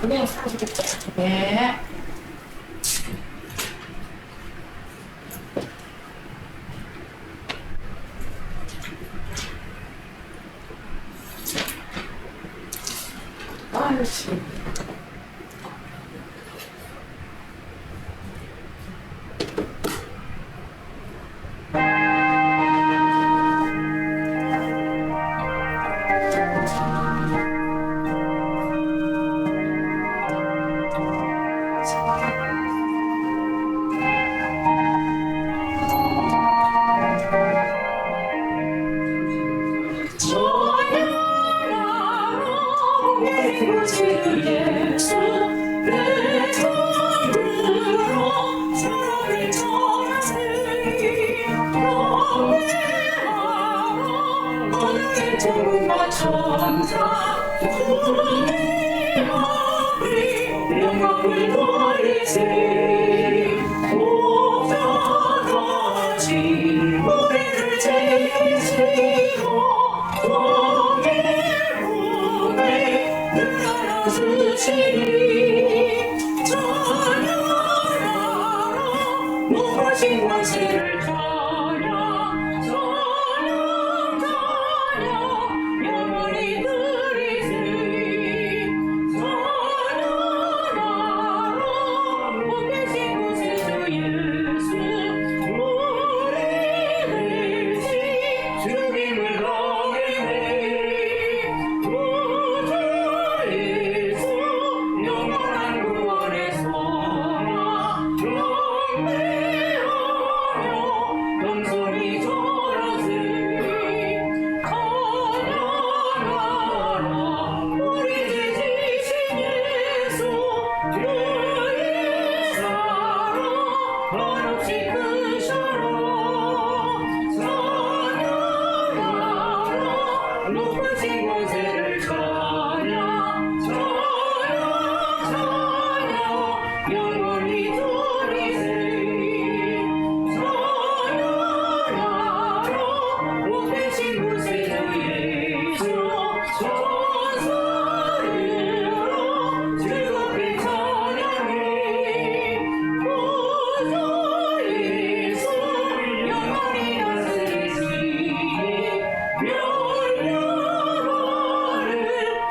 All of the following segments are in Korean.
네. 아유, 씨. 천사 구원의 아버지 영광을 돌리세 목자같이 무대를 제시고 종의 무대 늘어나 주시니 찬양하라 무거우신 권세를 찬양 찬양 찬양 영원히 드리세 찬양하라 복되신 구세주 예수 우리 대신 주님을 아뢰네 구주 예수 영원한 구원의 소망 경배하며 영소리 절하세 찬양하라 우리 주 지신 예수 그의 사랑 한없이 크셔라 찬양하라 높으신 권세를 찬양 찬양 찬양 영원히 드리세 찬양하라 높으신 구세주 예수 천사들아 즐겁게 찬양해 구주 예수 영원히 다스리시니 멸류관을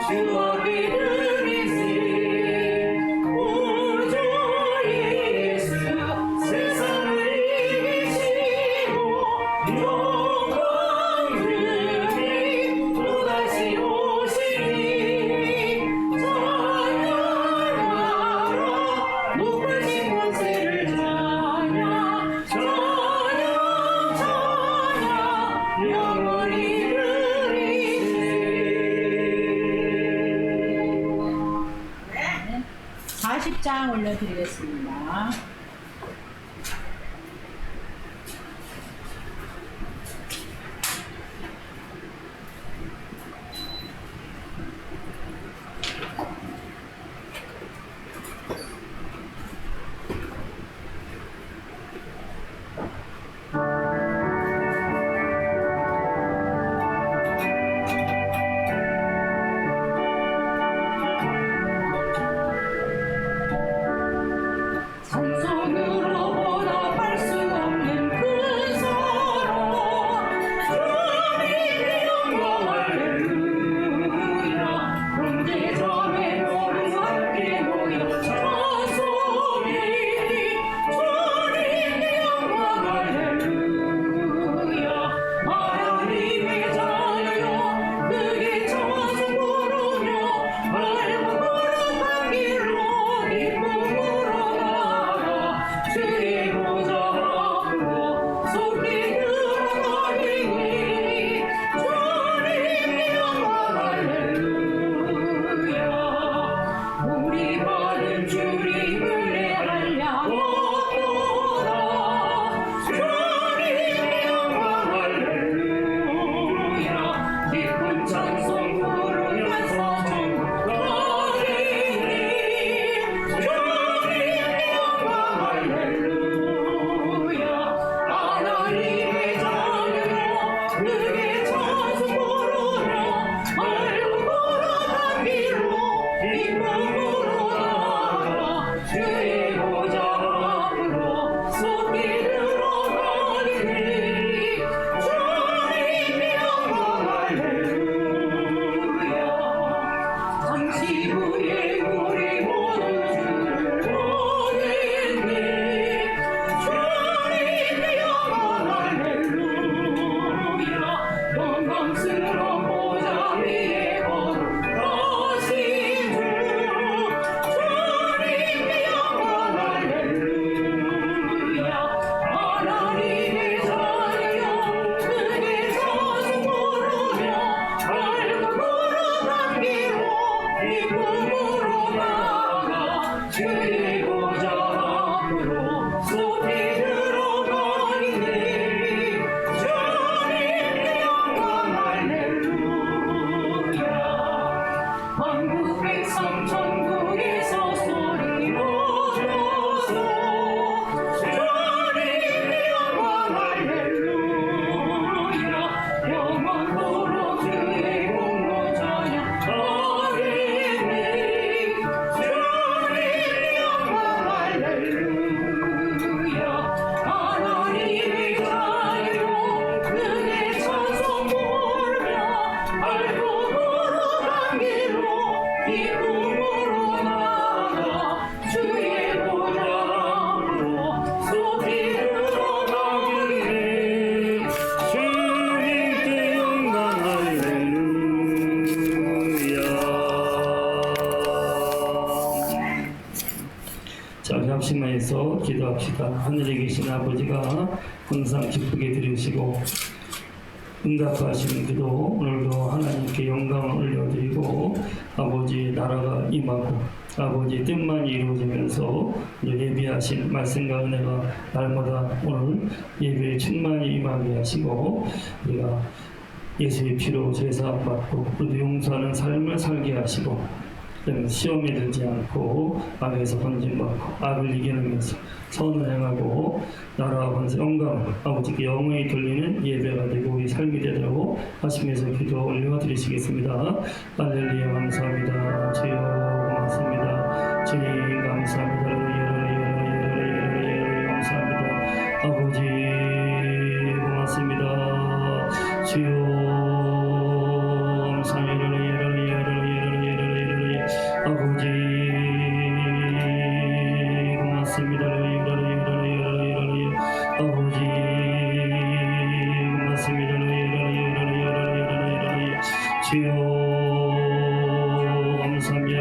주하게 드리세 구주 예수 세상을 이기시고 영광들이 또다시 오시니 찬양하라 높으신 권세를 찬양 찬양 찬양 영원히 드리세 40장 올려드리겠습니다. 찬송 자, 우리 합심만 해서 기도합시다. 하늘에 계신 아버지가 항상 기쁘게 들으시고 응답하시는 기도, 오늘도 하나님께 영광을 올려드리고 아버지 나라가 임하고 아버지 뜻만이 이루어지면서 예비하신 말씀과 은혜가 날마다 오늘 예배에 충만히 임하게 하시고 우리가 예수의 피로 죄사함 받고 우리도 용서하는 삶을 살게 하시고 시험에 들지 않고 악에서 건진받고 악을 이겨내면서 선을 행하고 나라와 권세 영광 아버지께 영원히 돌리는 예배가 되고 우리 삶이 되도록 하시면서 기도 올려드리시겠습니다. 할렐루야 감사합니다. 주여 고맙습니다. 주님 감사합니다. 감사합니다. 아버지 고맙습니다. 주여 아버지 고맙습니다. 아버지 고맙습니다. 주여 감사합니다.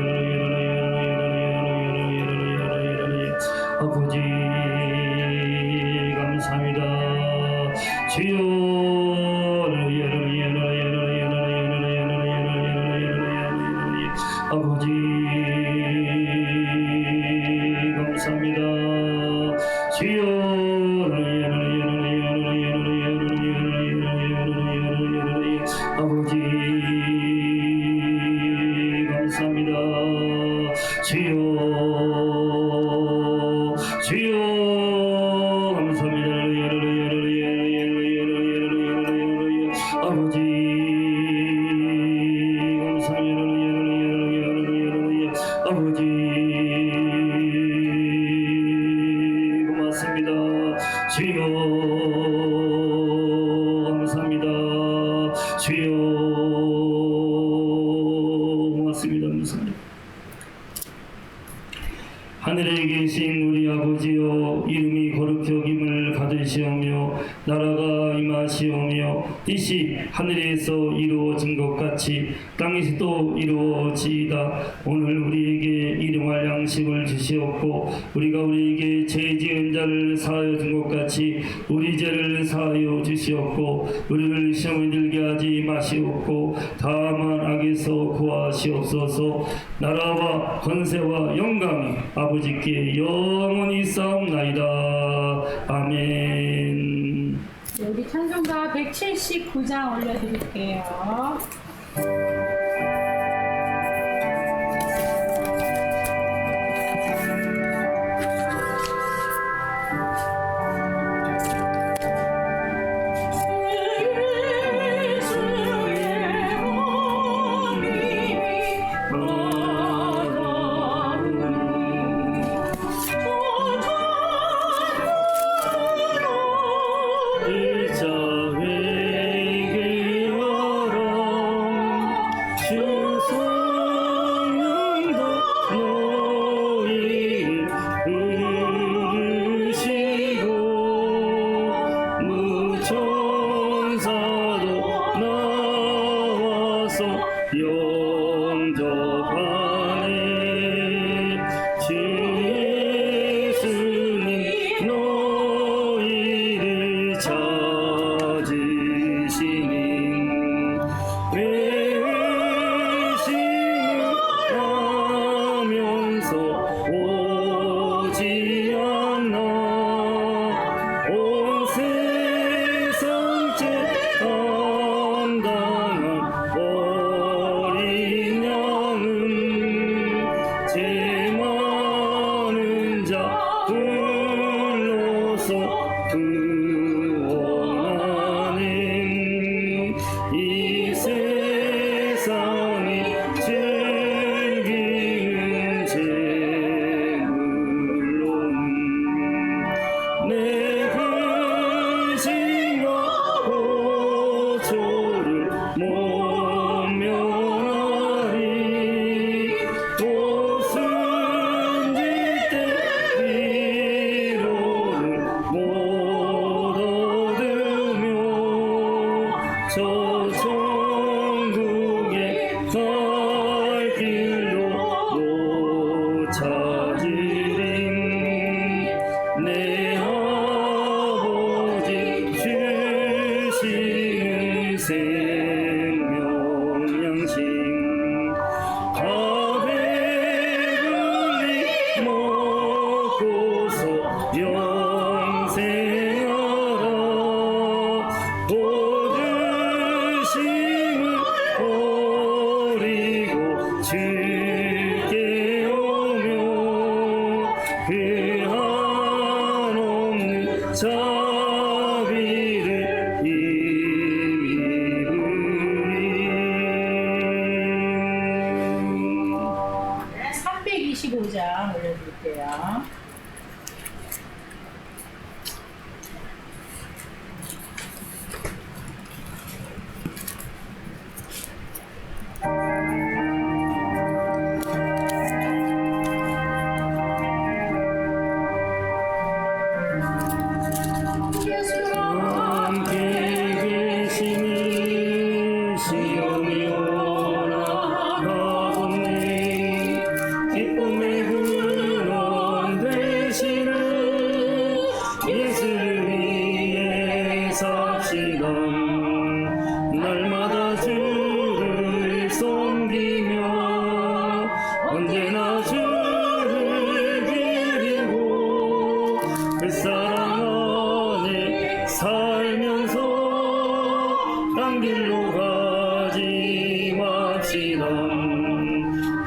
아버지 감사합니다. 주여 아버지 감사합니다. 주여 아버지 감사합니다. 주여 감사합니다. 아버지 아버지 고맙습니다. 주여 감사합니다. 주여 고맙습니다. 감사합니다. 하늘에 계신 우리 아버지여 이름이 거룩히 여김을 받으시오며 나라가 임하시오며 뜻이 하늘에서 이루어진 것 같이 땅에서도 이루어지이다. 오늘 우리에게 일용할 양식을 주시옵고 우리가 우리에게 죄 지은 자를 사하여 준 것 같이 우리 죄를 사하여 주시옵고 우리를 시험에 들게 하지 마시옵고 다만 악에서 구하시옵소서. 나라와 권세와 영광이 아버지께 영원히 싸움나이다. 아멘. 네, 우리 찬송가 179장 올려드릴게요. 저 천국에 갈 길로 못 찾으린 175장 올려드릴게요. 함께 계시니 시험이 오나 가없네 기쁨의 근원 되시는 예수를 위해 삽시다 날마다 주를 섬기며 언제나 주를 기리고 그 사랑 안에 살면서 딴 길로 가지 맙시다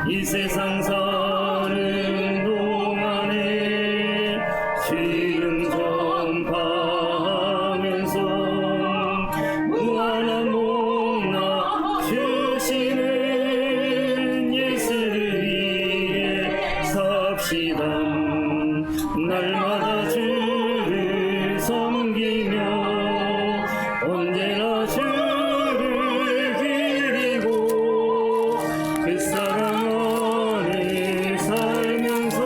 이 세상 사는 동안에 주름 전파하면서 무한한 복나 주시는 예수를 위해 삽시다 날마다 주를 섬기며 언제나 주를 기리고 그 사랑 안에 살면서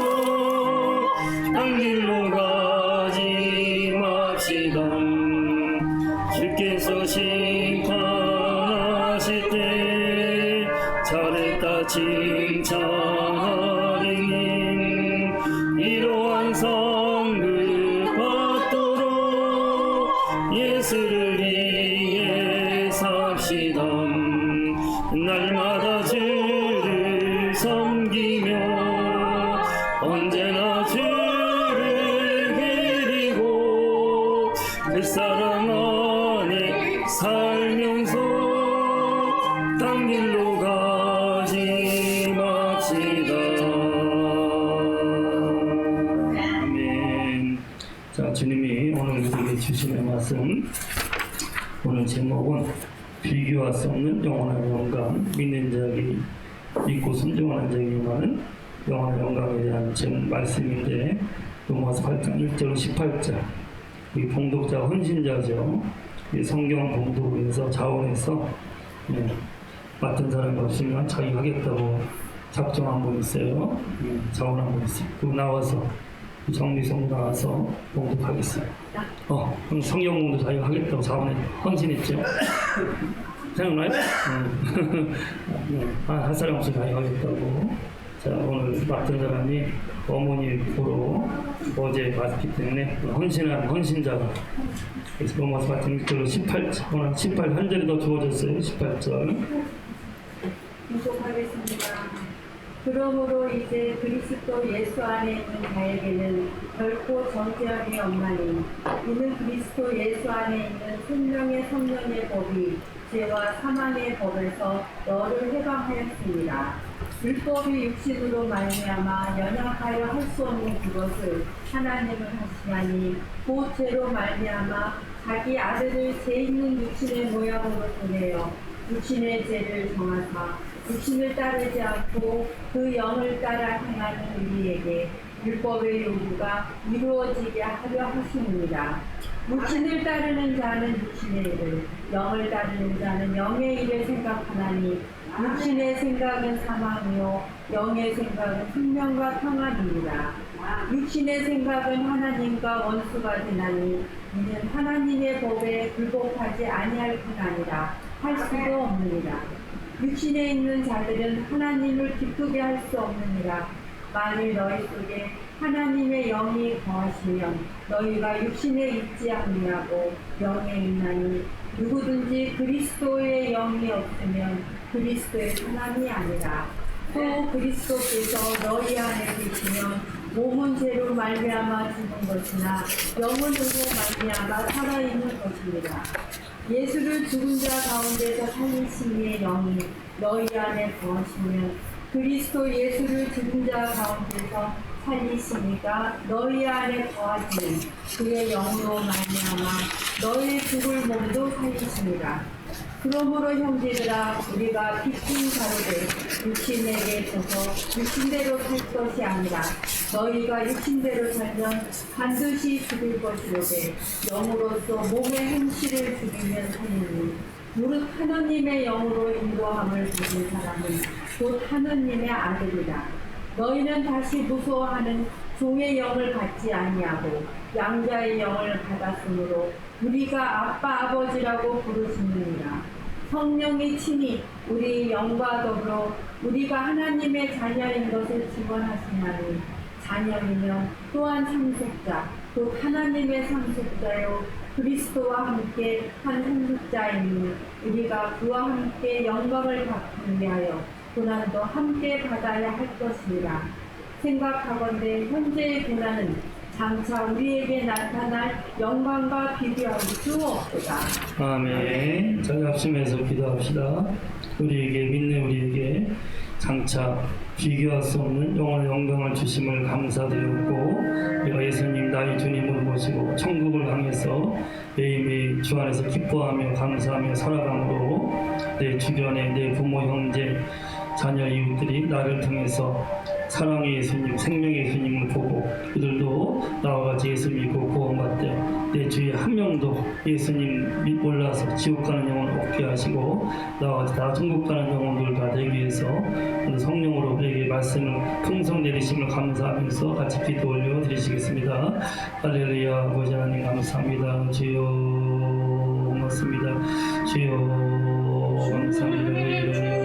딴 길로 가지 맙시다 주께서 심판하실 때 잘했다 칭찬하리니 이러한 상급 받도록 예수를 위해 삽시다 날마다 주를 섬기며 언제나 주를 기리고 그 사랑 안에 살면서 딴 길로 가지 맙시다 아멘. 자, 주님이 오늘 우리에게 주시는 말씀 오늘 제목은 비교할 수 없는 영원한 영광 믿는 자에게 믿고 순종하는 자에게만 영원한 영광에 대한 말씀인데 로마서 8장 1절 18절 이 봉독자 헌신자죠. 이 성경 봉독에서 자원해서 맡은 사람이 없으면 자기 하겠다고 작정한 분 있어요. 자원한 분 있어요. 그 나와서 정리성 나와서 봉독하겠어요. 그럼 성경 봉독 자기가 하겠다고 자원해 헌신했죠. 생각나요? 할 사람 없이 자기가 하겠다고. 자, 오늘 맡은 사람이 어머니 보러 어제 봤기 때문에 헌신한 헌신자가 그래서 로마서 같은 글로 18절 오늘 18 한 절이 더 주어졌어요. 18절 계속하겠습니다. 그러므로 이제 그리스도 예수 안에 있는 자에게는 결코 정죄함이 없나니 이는 그리스도 예수 안에 있는 생명의 성령의 법이 죄와 사망의 법에서 너를 해방하였습니다. 율법이 육신으로 말미암아 연약하여 할 수 없는 그것을 하나님은 하시나니 그 죄로 말미암아 자기 아들을 죄 있는 육신의 모양으로 보내어 육신의 죄를 정하사 육신을 따르지 않고 그 영을 따라 행하는 우리에게 율법의 요구가 이루어지게 하려 하심입니다. 육신을 따르는 자는 육신의 일을, 영을 따르는 자는 영의 일을 생각하나니 육신의 생각은 사망이요 영의 생각은 생명과 평안입니다. 육신의 생각은 하나님과 원수가 되나니 이는 하나님의 법에 굴복하지 아니할 뿐 아니라 할 수도 없느니라. 육신에 있는 자들은 하나님을 기쁘게 할 수 없느니라. 만일 너희 속에 하나님의 영이 거하시면 너희가 육신에 있지 아니하고 영에 있나니 누구든지 그리스도의 영이 없으면 그리스도의 사람이 아니라. 또 그리스도께서 너희 안에 계시면 몸은 죄로 말미암아 죽은 것이나 영은 죄로 말미암아 살아있는 것입니다. 예수를 죽은 자 가운데서 살리신 이의 영이 너희 안에 거하시면 그리스도 예수를 죽은 자 가운데서 살리시니까 너희 안에 거하시는 그의 영으로 말미암아 너희 죽을 몸도 살리십니다. 그러므로 형제들아 우리가 빚진 자로되 육신에게 져서 육신대로 살 것이 아니라 너희가 육신대로 살면 반드시 죽을 것이로되 영으로서 몸의 행실을 죽이면 살리니 무릇 하느님의 영으로 인도함을 받은 사람은 곧 하느님의 아들이다. 너희는 다시 무서워하는 종의 영을 받지 아니하고 양자의 영을 받았으므로 우리가 아빠 아버지라고 부르시느니라. 성령이 친히 우리 영과 더불어 우리가 하나님의 자녀인 것을 증언하시나니 자녀이면 또한 상속자 곧 하나님의 상속자요 그리스도와 함께 한 상속자이니 우리가 그와 함께 영광을 받기 위하여 고난도 함께 받아야 할 것이니라. 생각하건대 현재의 고난은 장차 우리에게 나타날 영광과 비교할 수 없도다. 아멘. 저희 합심해서 기도합시다. 우리에게 믿는 우리에게 장차 비교할 수 없는 영원의 영광을 주심을 감사드렸고 우리가 예수님 나의 주님을 모시고 천국을 향해서 매일매일 주 안에서 기뻐하며 감사하며 살아감으로 내 주변에 내 부모 형제 자녀 이웃들이 나를 통해서 사랑의 예수님, 생명의 예수님을 보고 그들도 나와 같이 예수 믿고 구원받되 내 주위에 한 명도 예수님 몰라서 지옥 가는 영혼 없게 하시고 나와 같이 다 천국 가는 영혼들 다 되기 위해서 오늘 성령으로 우리에게 말씀을 풍성 내리심을 감사하면서 같이 기도 올려 드리시겠습니다. 할렐루야. 아버지 하나님 감사합니다. 주여 고맙습니다. 주여 감사합니다.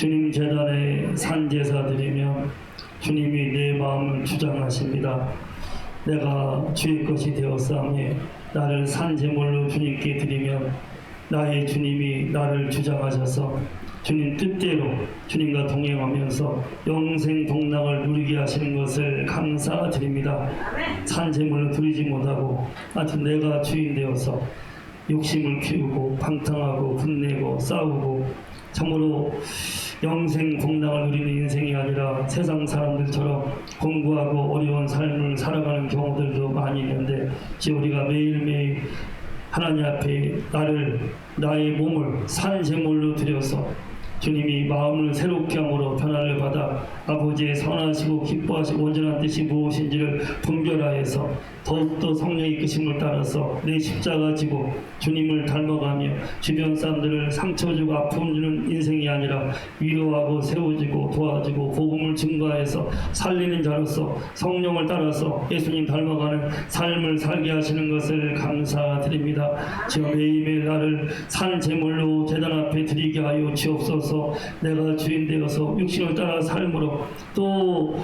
주님 제단에 산제사 드리며 주님이 내 마음을 주장하십니다. 내가 주의 것이 되었사오니 나를 산제물로 주님께 드리면 나의 주님이 나를 주장하셔서 주님 뜻대로 주님과 동행하면서 영생 동락을 누리게 하시는 것을 감사드립니다. 산제물로 드리지 못하고 하여튼 내가 주인 되어서 욕심을 키우고 방탕하고 분내고 싸우고 참으로 영생 동락을 누리는 인생이 아니라 세상 사람들처럼 공부하고 어려운 삶을 살아가는 경우들도 많이 있는데 우리가 매일매일 하나님 앞에 나를 나의 몸을 산 제물로 드려서 주님이 마음을 새롭게 함으로 변화를 받아 아버지의 선하시고 기뻐하시고 온전한 뜻이 무엇인지를 분별하여서 더욱더 성령의 이끄심을 따라서 내 십자가 지고 주님을 닮아가며 주변 사람들을 상처 주고 아픔 주는 인생이 아니라 위로하고 세워지고 도와주고 복음을 증거해서 살리는 자로서 성령을 따라서 예수님 닮아가는 삶을 살게 하시는 것을 감사드립니다. 주여 매일매일 나를 산 제물로 제단 앞에 드리게 하여 주옵소서. 내가 주인 되어서 육신을 따라 삶으로 또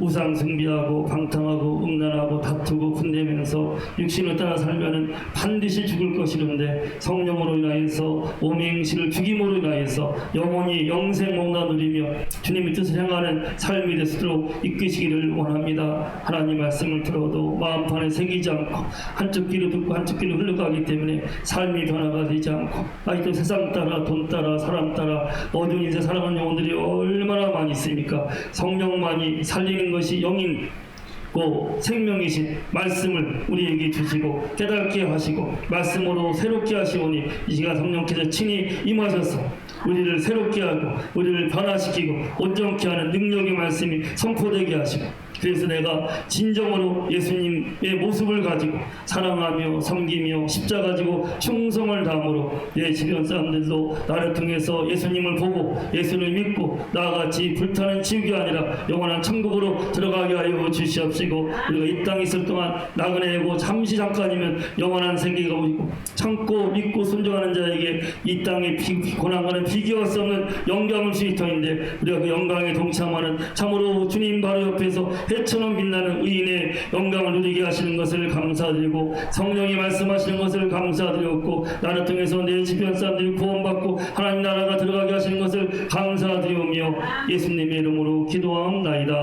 우상 숭배하고 방탕하고 음란하고 다투고 분내면서 육신을 따라 살면은 반드시 죽을 것이는데 성령으로 인하여서 오맹시를 죽임으로 인하여서 영원히 영생 몸나 누리며 주님의 뜻을 행하는 삶이 되도록 이끄시기를 원합니다. 하나님 말씀을 들어도 마음판에 새기지 않고 한쪽 귀로 듣고 한쪽 귀로 흘러가기 때문에 삶이 변화가 되지 않고 아직도 세상 따라 돈 따라 사람 따라 어두운 인생 살아가는 영혼들이 얼마나 많이 있습니까? 성령만이 살리는 것이 영이고 생명이신 말씀을 우리에게 주시고 깨닫게 하시고 말씀으로 새롭게 하시오니 이 시간 성령께서 친히 임하셔서 우리를 새롭게 하고 우리를 변화시키고 온전케 하는 능력의 말씀이 선포되게 하시고 그래서 내가 진정으로 예수님의 모습을 가지고 사랑하며 섬기며 십자가 지고 충성을 다함으로 내 주변 사람들도 나를 통해서 예수님을 보고 예수를 믿고 나같이 불타는 지옥이 아니라 영원한 천국으로 들어가게 하여 주시옵시고 우리가 이 땅에 있을 동안 나그네고 잠시 잠깐이면 영원한 생기가 오고 참고 믿고 순종하는 자에게 이 땅의 고난과는 비교할 수 없는 영광을 주실 터인데 우리가 그 영광에 동참하는 참으로 주님 바로 옆에서 해처럼 빛나는 의인의 영광을 누리게 하시는 것을 감사드리고 성령이 말씀하시는 것을 감사드렸고 나를 통해서 내 주변 사람들이 구원받고 하나님 나라가 들어가게 하시는 것을 감사드리오며 예수님의 이름으로 기도하옵나이다.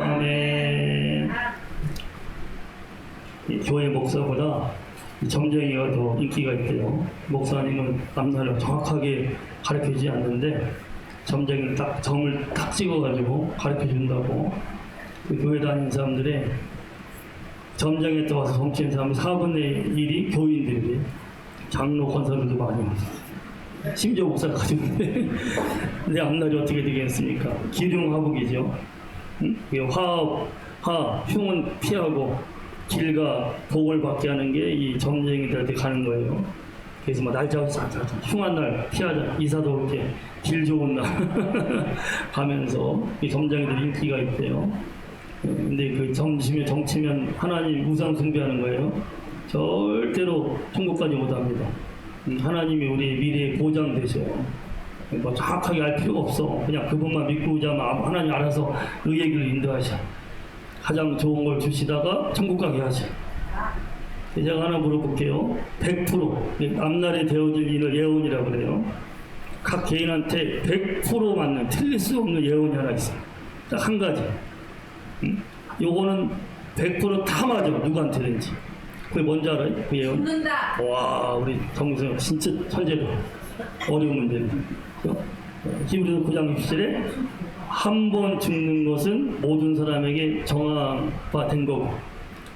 아멘. 교회 목사보다 점쟁이가 더 인기가 있대요. 목사님은 앞날을 정확하게 가르쳐주지 않는데 점쟁이는 딱 점을 딱 찍어가지고 가르쳐준다고. 그 교회 다니는 사람들의 점쟁이에 와서 점치는 사람이 4분의 1이 교인들이 장로 권사들도 많이 왔어요. 심지어 목사가 가지고인데 내 앞날이 어떻게 되겠습니까? 기륭하복이죠. 흉은 피하고 길과 복을 받게 하는 게 이 점쟁이들한테 가는 거예요. 그래서 막 날 잡아서 흉한 날 피하자, 이사도 올게 길 좋은 날 가면서 이 점쟁이들 인기가 있대요. 근데 그 정치면 하나님 우상 숭배하는 거예요. 절대로 천국까지 못합니다. 하나님이 우리의 미래의 보장 되셔요. 뭐 정확하게 알 필요가 없어. 그냥 그분만 믿고 오자면 하나님 알아서 의의 길을 인도하셔. 가장 좋은 걸 주시다가 천국 가게 하셔. 제가 하나 물어볼게요. 100% 앞날에 되어질 일을 예언이라고 그래요. 각 개인한테 100% 맞는 틀릴 수 없는 예언이 하나 있어요. 딱 한 가지. 요거는 100% 다 맞아. 누구한테든지. 그게 뭔지 알아요? 그 예언? 죽는다. 와, 우리 정수영 진짜 천재로 어려운 문제입니다. 히브리서 9장 6절에 한 번 죽는 것은 모든 사람에게 정화가 된 거고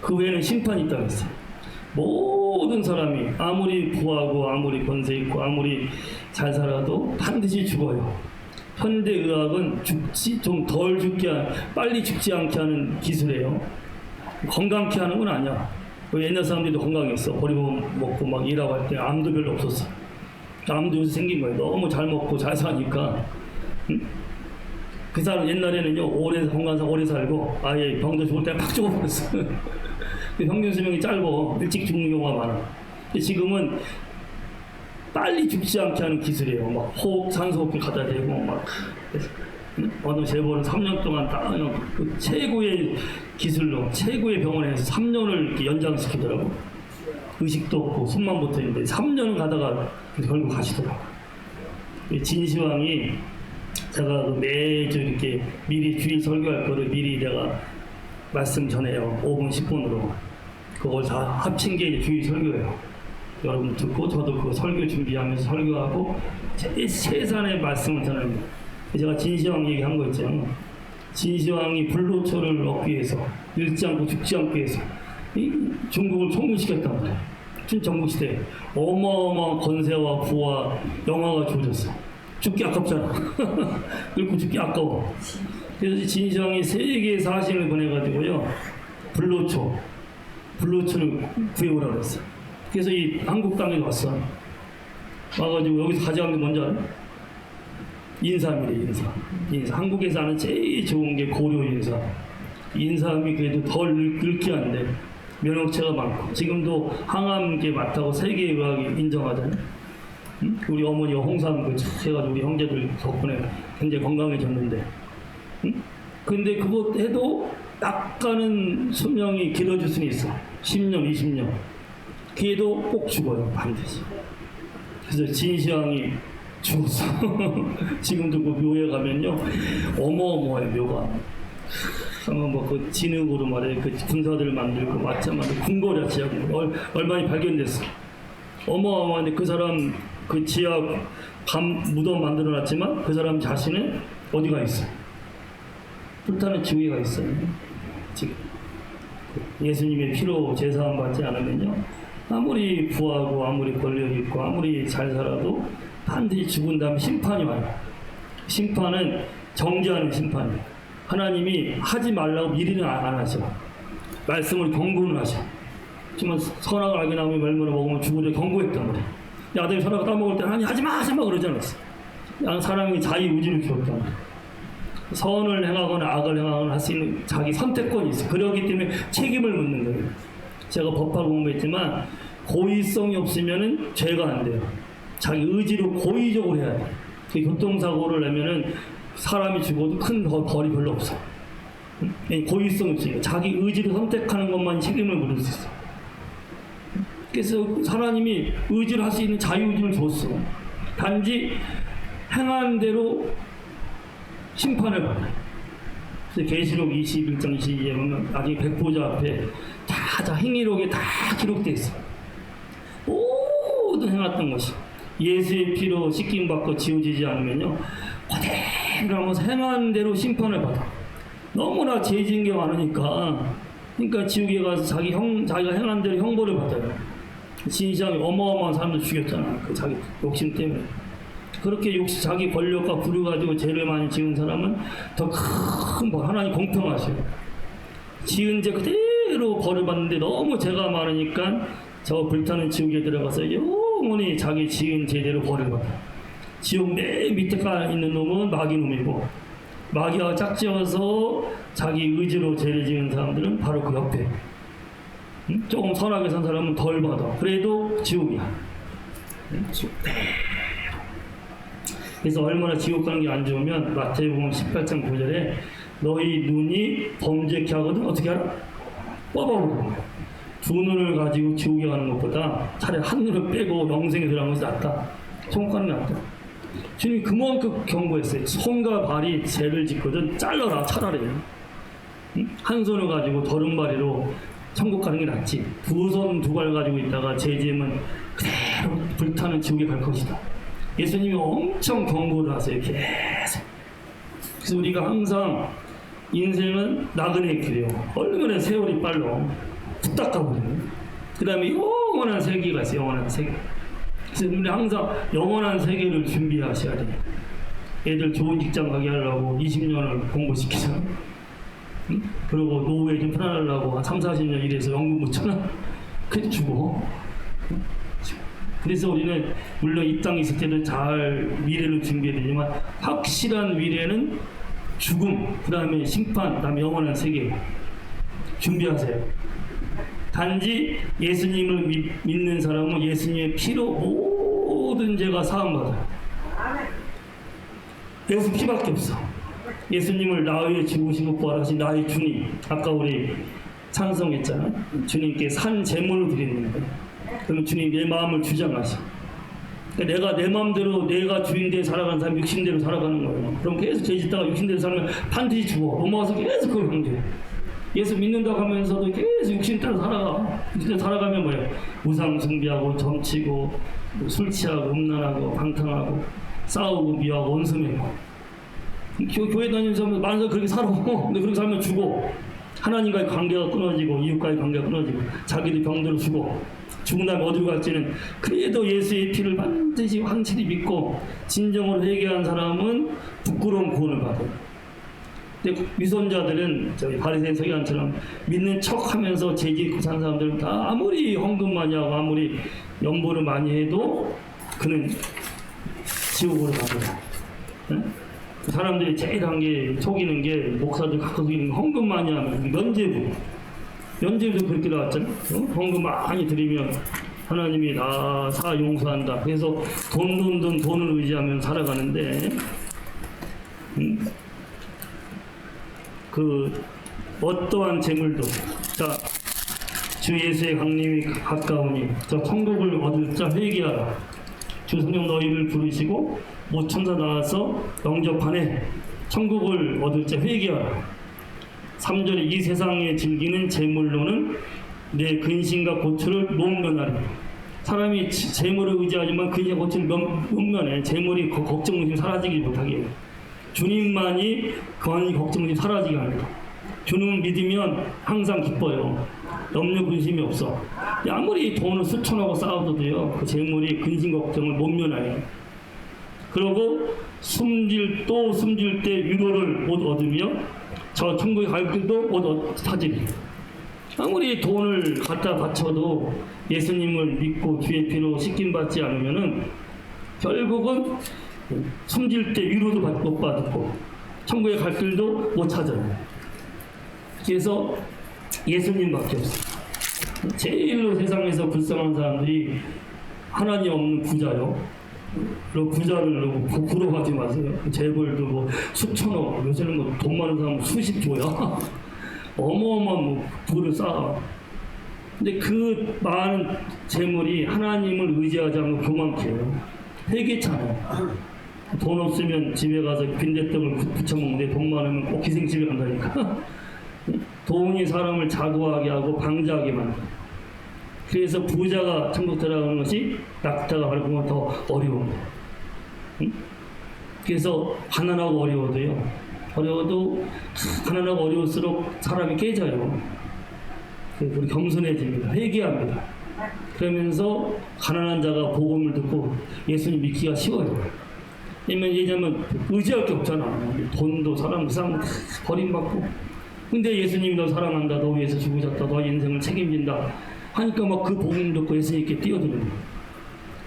그 외에는 심판이 있다고 했어요. 모든 사람이 아무리 부하고 아무리 권세 있고 아무리 잘 살아도 반드시 죽어요. 현대의학은 좀 덜 죽게 빨리 죽지 않게 하는 기술이에요. 건강케 하는 건 아니야. 옛날 사람들도 건강했어. 버리고 먹고 막 일하고 할 때 암도 별로 없었어. 암도 요새 생긴 거예요. 너무 잘 먹고 잘 사니까. 응? 그 사람 옛날에는요 오래 살고 아예 병도 죽을 때 팍 죽어버렸어. 평균 수명이 짧고 일찍 죽는 경우가 많아. 근데 지금은 빨리 죽지 않게 하는 기술이에요. 막 산소호흡기 갖다 대고 막 어느 재벌은 3년 동안 딱 그 최고의 기술로 최고의 병원에서 3년을 이렇게 연장시키더라고. 의식도 없고 손만 붙어있는데 3년을 가다가 결국 가시더라고. 진시황이 제가 매주 이렇게 미리 주일 설교할 거를 미리 내가 말씀 전해요. 5분 10분으로 그걸 다 합친 게 주일 설교예요. 여러분 듣고 저도 그 설교 준비하면서 설교하고 세산의 말씀을 전합니다. 제가 진시황 얘기한 거 있잖아요. 진시황이 불로초를 얻기 위해서 잃지 않고 죽지 않기 위해서 이 중국을 총무시켰단 말이에요. 전국시대 어마어마한 권세와 부와 영화가 주어졌어. 죽기 아깝잖아. 늙고 죽기 아까워. 그래서 진시황이 세계의 사신을 보내가지고요, 불로초를 구해오라고 했어. 그래서 이 한국 땅에 왔어. 와가지고 여기서 가져간 게 뭔지 알아? 인삼이래, 인삼. 한국에서 하는 제일 좋은 게 고려 인삼. 인삼이 그래도 덜 늙게 한데 면역체가 많고, 지금도 항암제 맞다고 세계의학이 인정하잖아요. 응? 우리 어머니 홍삼 해가지고 우리 형제들 덕분에 굉장히 건강해졌는데, 응? 근데 그것 해도 약간은 수명이 길어질 수는 있어. 10년, 20년. 그래도 꼭 죽어요, 반드시. 그래서 진시황이 죽었어. 지금도 그 묘에 가면요, 어마어마해, 묘가. 한번 뭐그 진흙으로 말해 그 군사들을 만들고 마차 만들고 궁궐이야, 지하고 얼마나 발견됐어. 어마어마한데 그 사람 그 지하 무덤 만들어놨지만 그 사람 자신은 어디가 있어? 불타는 지옥에가 있어요. 지금 예수님의 피로 제사함 받지 않으면요, 아무리 부하고 아무리 권력 있고 아무리 잘 살아도 반드시 죽은 다음에 심판이 와요. 심판은 정죄하는 심판이에요. 하나님이 하지 말라고 미리는 안 하셔. 말씀을 경고는 하셔. 정말 선악을 알게 나오면 멸문을 먹으면 죽으려 경고했단 말이야. 아들이 선악을 따먹을 때 하나님 하지 마 그러지 않았어. 사람이 자기 의지를 키웠단 말이야. 선을 행하거나 악을 행하거나 할 수 있는 자기 선택권이 있어. 그러기 때문에 책임을 묻는 거예요. 제가 법학 공부했지만 고의성이 없으면은 죄가 안 돼요. 자기 의지로 고의적으로 해야 돼. 그 교통사고를 내면은 사람이 죽어도 큰 벌이 별로 없어. 고의성이 없으니까 자기 의지로 선택하는 것만 책임을 물을 수 있어. 그래서 하나님이 의지를 할 수 있는 자유의지를 줬어. 단지 행한 대로 심판을 받아요. 그래서 계시록 21장 22에 보면 나중에 백보자 앞에 다 행위록에 다 기록되어 있어. 모든 행했던 것이 예수의 피로 씻김받고 지워지지 않으면요, 그대로 하면서 행한 대로 심판을 받아. 너무나 죄 지은 게 많으니까, 그러니까 지옥에 가서 자기가 행한 대로 형벌을 받아요. 진시황이 어마어마한 사람들 죽였잖아. 그 자기 욕심 때문에. 그렇게 자기 권력과 부류 가지고 죄를 많이 지은 사람은 더 큰 벌, 하나님 공평하셔요. 지은 죄 그대로 벌을 받는데 너무 죄가 많으니까 저 불타는 지옥에 들어가서 영원히 자기 지은 죄대로 벌을 받아. 지옥 맨 밑에 있는 놈은 마귀놈이고, 마귀가 짝지어서 자기 의지로 죄를 지은 사람들은 바로 그 옆에, 조금 선하게 산 사람은 덜 받아. 그래도 지옥이야. 그래서 얼마나 지옥 가는 게 안 좋으면 마태복음 18장 9절에 너희 눈이 범죄케 하거든 어떻게 알아? 뽑아보는 거야. 두 눈을 가지고 지옥에 가는 것보다 차라리 한 눈을 빼고 영생에 들어가는 것이 낫다. 천국 가는 게 낫다. 주님이 그만큼 경고했어요. 손과 발이 죄를 짓거든 잘라라, 차라리. 한 손을 가지고 더른바리로 천국 가는 게 낫지. 두 손 두 발 가지고 있다가 죄 지으면 그대로 불타는 지옥에 갈 것이다. 예수님이 엄청 경고를 하세요. 계속. 그래서 우리가 항상 인생은 나그네의 길이에요. 얼마나 세월이 빨라. 뚝딱 가버리네. 그 다음에 영원한 세계가 있어요. 영원한 세계. 그래서 우리 항상 영원한 세계를 준비하셔야 돼요. 애들 좋은 직장 가게 하려고 20년을 공부시키잖아. 응? 그리고 노후에 좀 편안하려고 한 3, 40년 일해서 연금 묻잖아. 그래도 죽어. 응? 그래서 우리는 물론 이 땅에 있을 때도 잘 미래를 준비해야 되지만 확실한 미래는 죽음, 그 다음에 심판, 그 다음에 영원한 세계 준비하세요. 단지 예수님을 믿는 사람은 예수님의 피로 모든 죄가 사함받아요. 예수 피밖에 없어. 예수님을 나 위해 죽으시고 부활하신 나의 주님. 아까 우리 찬송했잖아. 주님께 산 제물로 드리는 거예요. 그러면 주님 내 마음을 주장하시. 그러니까 내가 내 마음대로 내가 주인대로 살아가는 사람 육신대로 살아가는 거예요. 그럼 계속 죄 짓다가 육신대로 살면 반드시 죽어. 로마서 계속 그걸 강조해. 예수 믿는다고 하면서도 계속 육신 따라 살아가. 육신 따라 살아가면 뭐야? 우상 숭배하고 점치고 술 취하고 음란하고 방탕하고 싸우고 미워하고 원수매고. 교회 다니면서 많은 사람 그렇게 살아. 근데 그렇게 살면 죽어. 하나님과의 관계가 끊어지고 이웃과의 관계가 끊어지고 자기들 병들어 죽어. 죽은 다음에 어디로 갈지는 그래도 예수의 피를 반드시 확실히 믿고 진정으로 회개한 사람은 부끄러운 구원을 받아요. 근데 위선자들은 저희 바리새인 서기관처럼 믿는 척하면서 죄짓고 산 사람들은 다 아무리 헌금 많이 하고 아무리 연보를 많이 해도 그는 지옥으로 가거든요. 네? 그 사람들이 제일 한 게 속이는 게 목사들 갖고 속이는 게 헌금 많이 하면 면죄부도 그렇게 나왔잖아요. 헌금 많이 드리면 하나님이 다 용서한다. 그래서 돈을 의지하면 살아가는데 그 어떠한 재물도 주 예수의 강림이 가까우니 저 천국을 얻을 자 회개하라. 주 성령 너희를 부르시고 못 천사 나와서 영접하네. 천국을 얻을 자 회개하라. 3절에 이 세상에 즐기는 재물로는 내 근심과 고초를 못 면하리. 사람이 재물을 의지하지만 근심과 고초를 못 면해. 재물이 걱정이 사라지지 못하게 해요. 주님만이 걱정이 사라지게 합니다. 주님을 믿으면 항상 기뻐요. 염려 근심이 없어. 아무리 돈을 수천하고 쌓아도요, 그 재물이 근심 걱정을 못 면해요. 그리고 숨질 때 위로를 못 얻으며 저 천국에 갈 길도 못 찾으리. 아무리 돈을 갖다 바쳐도 예수님을 믿고 주의 피로 씻김받지 않으면은 결국은 숨질 때 위로도 못 받고 천국에 갈 길도 못 찾아요. 그래서 예수님밖에 없어요. 제일로 세상에서 불쌍한 사람들이 하나님 없는 부자요. 그리고 부자를 너무 부러워하지 마세요. 재벌도 뭐 수천억, 요새는 뭐 돈 많은 사람은 수십조야. 어마어마한 뭐 부를 쌓아. 근데 그 많은 재물이 하나님을 의지하지 않고 교만해요. 회개찮아요. 돈 없으면 집에 가서 빈대떡을 부쳐먹는데 돈 많으면 꼭 기생집에 간다니까. 돈이 사람을 자고하게 하고 방자하게 만들어요. 그래서 부자가 천국 들어가는 것이 낙타가 밟으면 더 어려운 거예요. 그래서 가난하고 어려워도 가난하고 어려울수록 사람이 깨져요. 우리 겸손해집니다. 회개합니다. 그러면서 가난한 자가 복음을 듣고 예수님 믿기가 쉬워요. 왜냐면 의지할 게 없잖아. 돈도 사람도 버림받고. 근데 예수님이 너 사랑한다. 너 위해서 죽으셨다. 너 인생을 책임진다. 하니까 막 그 복음 듣고 예수님께 뛰어드는 거예요.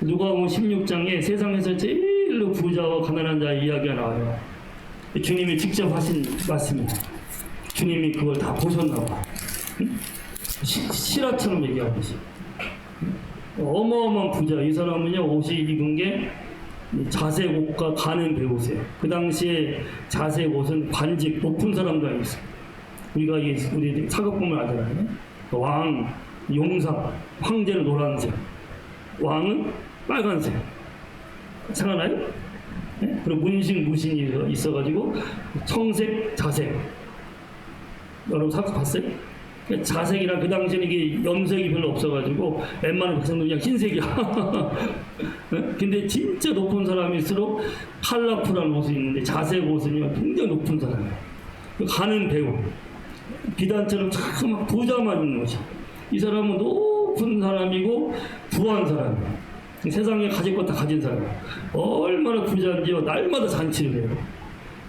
누가복음 16장에 세상에서 제일로 부자와 가난한 자의 이야기가 나와요. 주님이 직접 하신 말씀입니다. 주님이 그걸 다 보셨나 봐. 실화처럼 얘기하고 있어요. 어마어마한 부자. 이 사람은요, 옷이 입은 게 자색 옷과 가는 배옷이에요. 그 당시에 자색 옷은 관직 높은 사람도 아니었어요. 우리 사극 보면 알잖아요. 왕, 용사, 황제는 노란색, 왕은 빨간색. 생각나요? 네? 그리고 무신이 있어가지고 청색, 자색. 여러분 사극 봤어요? 자색이라 그 당시에는 이게 염색이 별로 없어가지고 웬만한 백성도 그냥 흰색이야. 근데 진짜 높은 사람일수록 컬러풀한 옷이 있는데 자색 옷은요 굉장히 높은 사람이에요. 가는 배우 비단처럼 참 부자만 있는 거죠. 이 사람은 높은 사람이고 부한 사람이에요. 세상에 가질 것 다 가진 사람이에요. 얼마나 부자인지요. 날마다 잔치를 해요.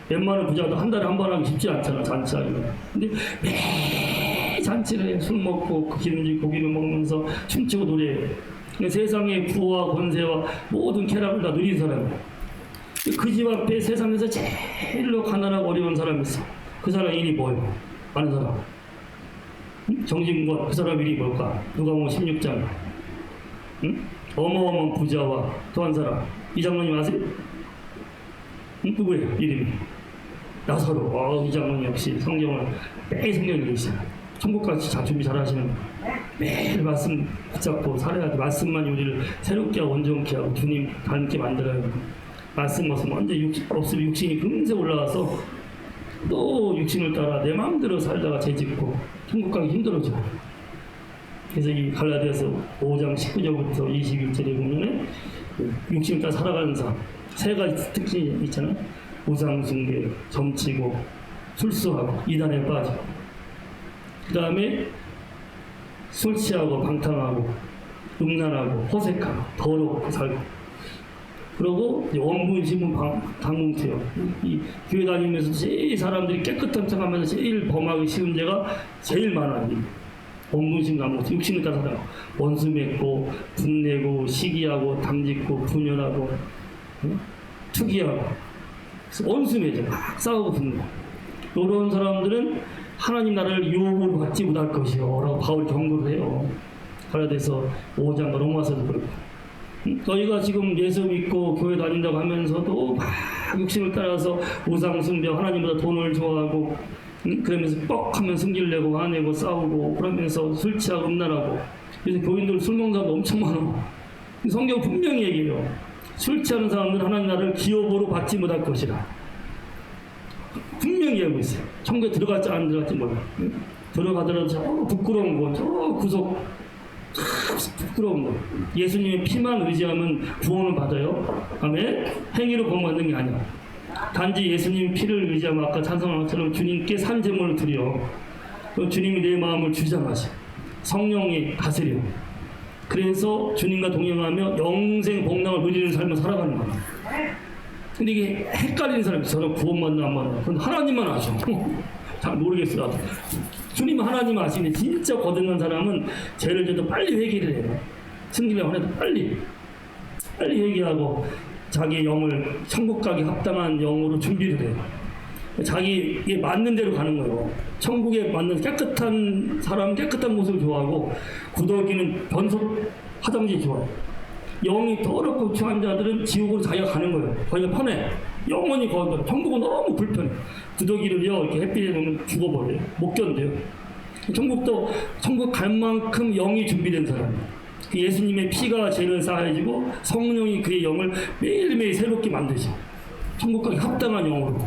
웬만한 부자도 한 달에 한 번 하기 쉽지 않잖아, 잔치하기는. 근데 매 잔치를 해요. 술 먹고 그 기름진 고기를 먹으면서 춤추고 노래해요. 세상의 부와 권세와 모든 쾌락을 다 누린 사람이에요. 그 집 앞에 세상에서 제일로 가난하고 어려운 사람이 있어. 그 사람 일이 뭐예요? 아는 사람? 응? 정진권, 그 사람 일이 뭘까? 누가복음 16장. 응? 어마어마한 부자와 또 한 사람. 이 장로님 아세요? 응? 누구예요? 이름이? 나사로. 이 장로님 역시 성경을 매일 성경을 읽으시잖아요. 천국까지 준비 잘 하시는 매일 말씀 붙잡고 살아야 돼. 말씀만 우리를 새롭게 하고 온전케 하고 주님 닮게 만들어요. 말씀 없으면 언제 없으면 육신이 금세 올라가서 또 육신을 따라 내 마음대로 살다가 죄짓고 천국 가기 힘들어져. 그래서 이 갈라디아서 5장 19절부터 21절에 보면은 육신을 따라 살아가는 사람 세 가지 특징이 있잖아요. 우상숭배, 점치고, 술수하고, 이단에 빠지고. 그 다음에 술 취하고 방탕하고 음란하고 허색하고 더럽고 살고, 그러고 원분심은 방문해요. 이 교회 다니면서 제일 사람들이 깨끗한 척하면서 제일 범하기 쉬운 죄가 제일 많아요. 원분심 강목, 육신을 따라서 원수 맺고 분내고 시기하고 담짓고 분열하고 투기하고 원수 맺어 막 싸우고 붙는 거. 이런 사람들은 하나님 나라를 유혹으로 받지 못할 것이요 라고 바울이 경고를 해요. 갈라디아서 5장 로마서도 그렇고. 너희가 지금 예수 믿고 교회 다닌다고 하면서도 막 육신을 따라서 우상 숭배, 하나님보다 돈을 좋아하고 그러면서 뻑하면 승질 내고 화내고 싸우고 그러면서 술 취하고 음란하고. 그래서 교인들 술 먹는 사람도 엄청 많아. 성경 분명히 얘기해요. 술 취하는 사람들은 하나님 나라를 기업으로 받지 못할 것이라. 분명히 얘기하고 있어요. 천국에 들어갈지 안 들어갈지 몰라. 들어가더라도 저 부끄러운 거, 저 구속 부끄러운 거. 예수님의 피만 의지하면 구원을 받아요. 아멘. 행위로 구원받는 게 아니야. 단지 예수님 피를 의지하면 아까 찬송한 것처럼 주님께 산 제물을 드려. 주님이 내 마음을 주장하시. 성령이 다스려. 그래서 주님과 동행하며 영생 복락을 누리는 삶을 살아가는 거야. 근데 이게 헷갈리는 사람이 있어. 저는 구원받나 안 받나. 그건 하나님만 아셔. 잘 모르겠어. 나도. 주님은 하나님 아시는데 진짜 거듭난 사람은 죄를 져도 빨리 회개를 해요. 승리를 안 해도 빨리 회개하고 자기의 영을 천국 가기 합당한 영으로 준비를 해요. 자기에 맞는 대로 가는 거예요. 천국에 맞는 깨끗한 사람은 깨끗한 모습을 좋아하고 구더기는 변속 화장지 좋아해요. 영이 더럽고 취한 자들은 지옥으로 자기가 가는 거예요. 거기가 편해. 영원히 거기 가. 천국은 너무 불편해. 구더기를요 이렇게 햇빛에 놓으면 죽어버려요. 못 견뎌요. 천국도 천국 갈 만큼 영이 준비된 사람이에요. 예수님의 피가 죄를 사해지고 성령이 그의 영을 매일매일 새롭게 만드시. 천국 가기 합당한 영으로.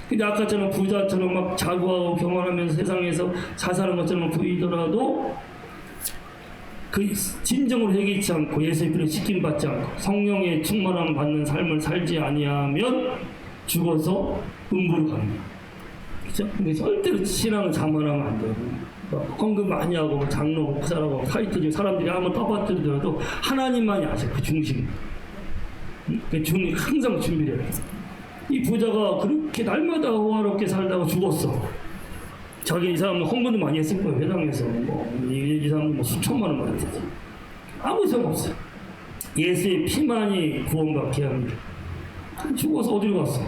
근데 아까처럼 부자처럼 막 자구하고 경험하면서 세상에서 자살한 것처럼 보이더라도 그 진정으로 회개치 않고 예수의 피를 씻김받지 않고 성령의 충만함 받는 삶을 살지 아니하면 죽어서 음부로 가는 거예요. 그렇죠? 근데 절대로 신앙을 자만하면 안 돼요. 헌금 많이 하고 장로 목사라고 타이틀 사람들이 한번 떠받들더라도 하나님만이 아셔. 그 중심. 그 중심 항상 준비를 해요. 이 부자가 그렇게 날마다 호화롭게 살다가 죽었어. 자기 이 사람은 헌금도 많이 했을 거예요. 회당에서 이 사람은 수천만 원 많이 했지. 아무 소용 없어요. 예수의 피만이 구원받게 합니다. 죽어서 어디로 갔어?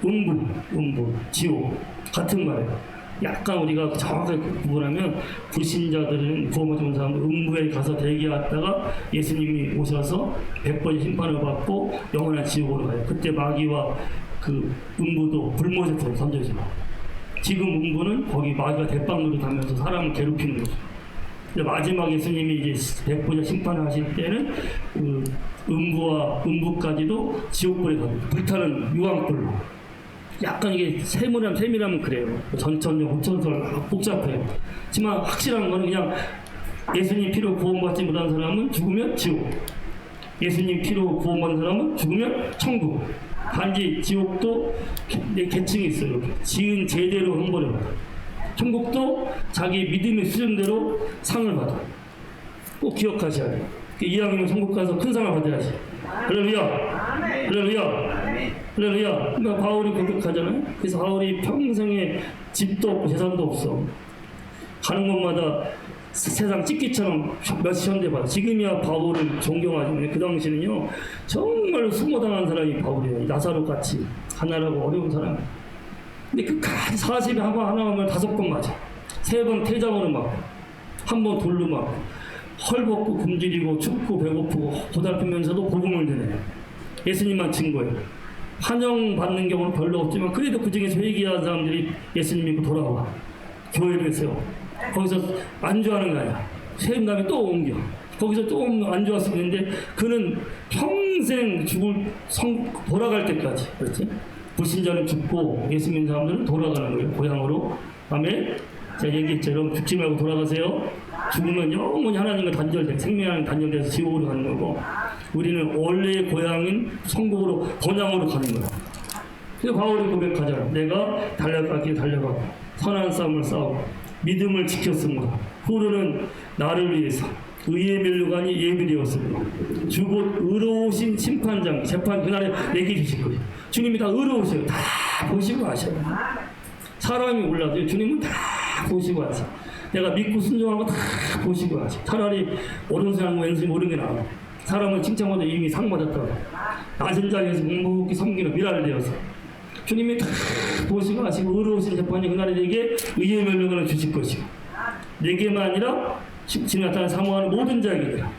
음부, 지옥 같은 말이에요. 약간 우리가 정확하게 구분하면 불신자들은 구원받은 사람은 음부에 가서 대기하다가 예수님이 오셔서 100번의 심판을 받고 영원한 지옥으로 가요. 그때 마귀와 그 음부도 불못에 던져져요. 지금 음부는 거기 마귀가 대빵으로 가면서 사람을 괴롭히는 거죠. 근데 마지막 예수님이 이제 100번의 심판을 하실 때는 그 음부까지도 지옥불에 가고 불타는 유황불로. 약간 이게 세밀하면 그래요. 전천적, 후천설 복잡해요. 하지만 확실한 거는 그냥 예수님 피로 구원받지 못한 사람은 죽으면 지옥. 예수님 피로 구원받은 사람은 죽으면 천국. 단지 지옥도 계층이 있어요. 이렇게. 지은 제대로 형벌을 받아요. 천국도 자기 믿음의 수준대로 상을 받아요. 꼭 기억하셔야 돼요. 이왕이면 천국 가서 큰 상을 받아야지. 할렐루야. 할렐루야. 할렐루야. 그러니까 바울이 고백하잖아요. 그래서 바울이 평생에 집도 없고 재산도 없어. 가는 곳마다 세상 찍기처럼 몇십 현대 받아. 지금이야 바울을 존경하지만 그 당시는요 정말 수모당한 사람이 바울이에요. 나사로 같이 가난하고 어려운 사람. 근데 끝까지 40에 하나 하면 5번 맞아. 3번 태장으로 맞고, 1번 돌로 맞고, 헐벗고 굶주리고 춥고 배고프고 고달프면서도 복음을 드네요. 예수님만 증거예요. 환영받는 경우는 별로 없지만 그래도 그 중에서 회개한 사람들이 예수님 믿고 돌아와. 교회를 세워. 거기서 안주하는 거 아니야. 세운 다음에 또 옮겨. 거기서 또 안주할 있는데 그는 평생 돌아갈 때까지. 그렇지? 불신자는 죽고 예수 믿는 사람들은 돌아가는 거예요. 고향으로. 아멘. 제가 얘기했처럼 죽지 말고 돌아가세요. 죽으면 영원히 하나님과 생명하나님 단절돼서 지옥으로 가는 거고 우리는 원래의 고향인 천국으로 본향으로 가는 거야. 그래서 바울이 고백하잖아. 내가 달려가고 선한 싸움을 싸우고 믿음을 지켰습니다. 후로는 나를 위해서 의의 면류관이 예비되었으므로 주곧 의로우신 심판장 재판 그날에 얘기해 주실 거예요. 주님이 다 의로우셔요. 다 보시고 하셔요. 사람이 몰라도 주님은 다 보시고 하세요. 내가 믿고 순종한 거 다 보시고 하세요. 차라리 오른손하고 왼손이 옳은 게 나아요. 사람은 칭찬받아 이미 상 받았다고. 낮은 자리에서 묵묵히 섬기는 미랄을 되어서 주님이 다 보시고 하시고 의로우신 재판이 그날에 내게 의의 면류관을 주실 것이고 내게만 아니라 지금 나타난 사모하는 모든 자에게라.